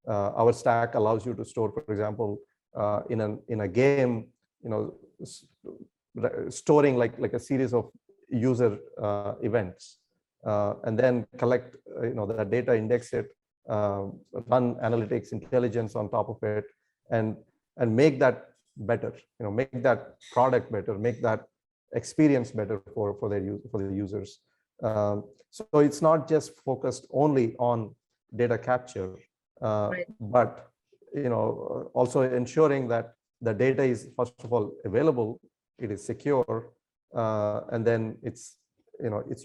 our stack allows you to store, for example, in a game, storing like a series of user events, and then collect that data, index it, run analytics intelligence on top of it, and make that better, make that product better, make that experience better for the users. So it's not just focused only on data capture, Right. but also ensuring that the data is, first of all, available, it is secure, and then it's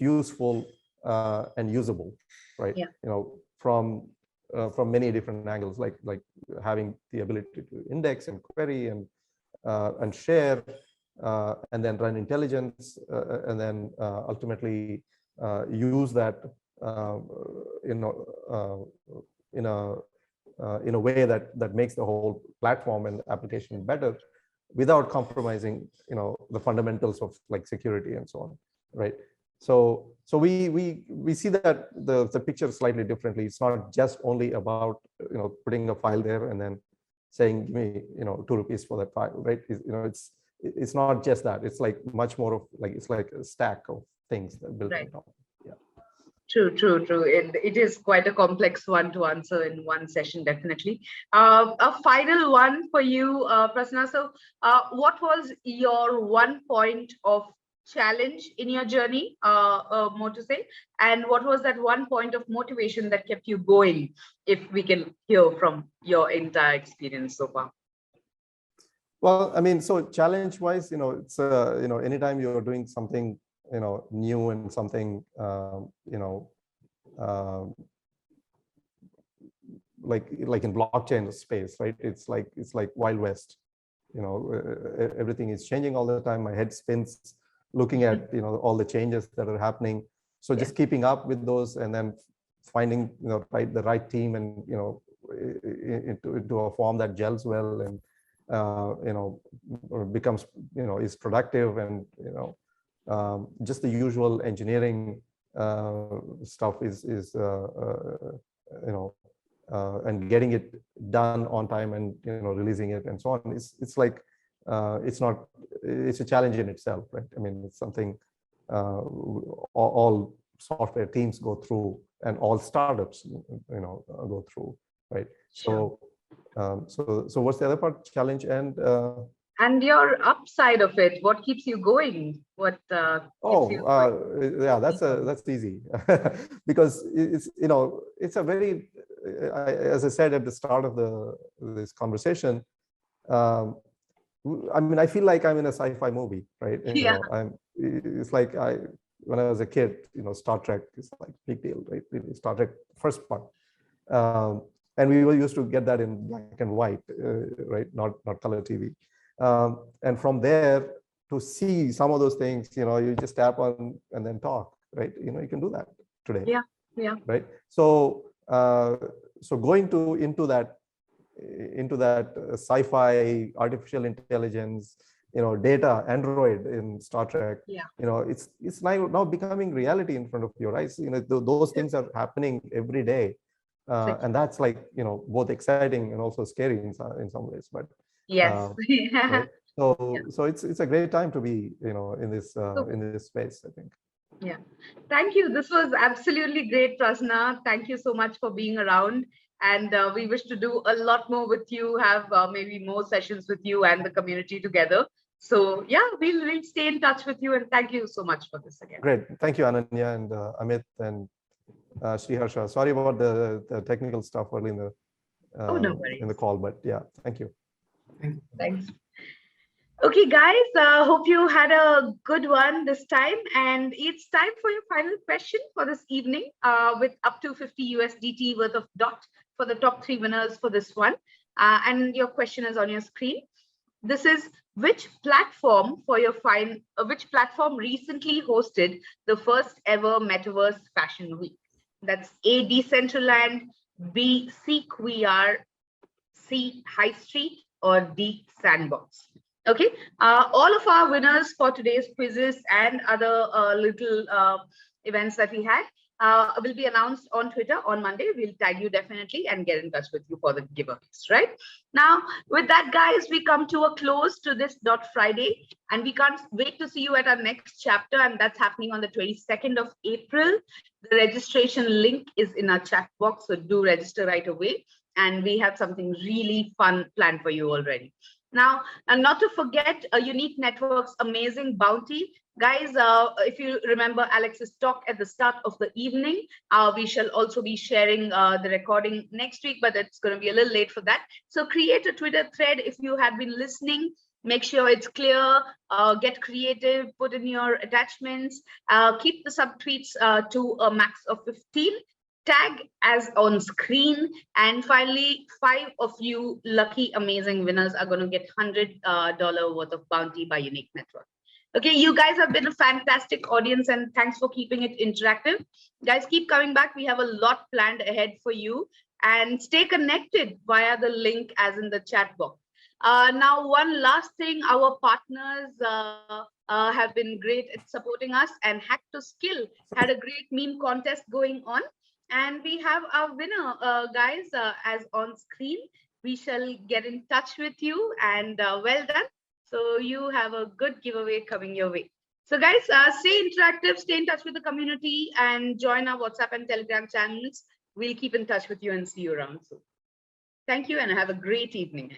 useful and usable, right? Yeah. From many different angles, like having the ability to index and query and share, and then run intelligence, and then ultimately use that in a way that makes the whole platform and application better, without compromising the fundamentals of like security and so on, right? So we see that the picture slightly differently. It's not just only about putting a file there and then saying, give me ₹2 for that file, right? It's not just that. It's like much more of like, it's like a stack of things that built on top. Yeah. True. It is quite a complex one to answer in one session, definitely. A final one for you, Prasanna. So what was your one point of challenge in your journey, more to say, and what was that one point of motivation that kept you going, if we can hear from your entire experience so far? Well, I mean, so challenge wise, it's anytime you're doing something new and something like in blockchain space, right? It's like Wild West. Everything is changing all the time. My head spins looking at all the changes that are happening. So just keeping up with those, and then finding the right team, and into a form that gels well, and becomes is productive, and just the usual engineering stuff is and getting it done on time, and releasing it and so on. It's like it's a challenge in itself, right? I mean, it's something all software teams go through, and all startups go through, right? So so what's the other part? Challenge and your upside of it, what keeps you going? What yeah, that's easy. Because it's a very, as I said at the start of this conversation, I mean, I feel like I'm in a sci-fi movie, right? It's like when I was a kid, Star Trek is like big deal, right? Star Trek first part, and we used to get that in black and white, right? Not color TV. And from there, to see some of those things, you just tap on and then talk, right? You can do that today. Yeah. Right. So so going into that sci-fi, artificial intelligence, data, Android in Star Trek, it's now becoming reality in front of your eyes. Those things are happening every day, and that's like both exciting and also scary in some ways. But yes, right? So it's a great time to be in this space, I think. Yeah, thank you. This was absolutely great, Prasanna. Thank you so much for being around. And we wish to do a lot more with you, have maybe more sessions with you and the community together. So yeah, we'll stay in touch with you. And thank you so much for this again. Great. Thank you, Ananya and Amit and Sriharsha. Sorry about the technical stuff early in the call, but yeah, thank you. Thanks. Okay, guys, hope you had a good one this time. And it's time for your final question for this evening, with up to 50 USDT worth of DOT for the top 3 winners for this one. And your question is on your screen. This is, which platform recently hosted the first ever Metaverse Fashion Week? That's A, Decentralized, B, Sequoia, C, High Street, or D, Sandbox. Okay, all of our winners for today's quizzes and other little events that we had will be announced on Twitter on Monday. We'll tag you definitely and get in touch with you for the giveaways, right? Now, with that, guys, we come to a close to this DotFriday, and we can't wait to see you at our next chapter, and that's happening on the 22nd of April. The registration link is in our chat box, so do register right away. And we have something really fun planned for you already. Now, and not to forget Unique Network's amazing bounty. Guys, if you remember Alex's talk at the start of the evening, we shall also be sharing the recording next week, but it's going to be a little late for that. So create a Twitter thread if you have been listening. Make sure it's clear, get creative, put in your attachments, keep the subtweets to a max of 15. Tag as on screen, and finally 5 of you lucky amazing winners are going to get $100 worth of bounty by Unique Network. Okay, you guys have been a fantastic audience, and thanks for keeping it interactive. Guys, keep coming back. We have a lot planned ahead for you, and stay connected via the link as in the chat box. Now, one last thing, our partners have been great at supporting us, and Hack to Skill had a great meme contest going on. And we have our winner, guys, as on screen. We shall get in touch with you, and well done. So you have a good giveaway coming your way. So guys, stay interactive, stay in touch with the community, and join our WhatsApp and Telegram channels. We'll keep in touch with you and see you around soon. Thank you, and have a great evening.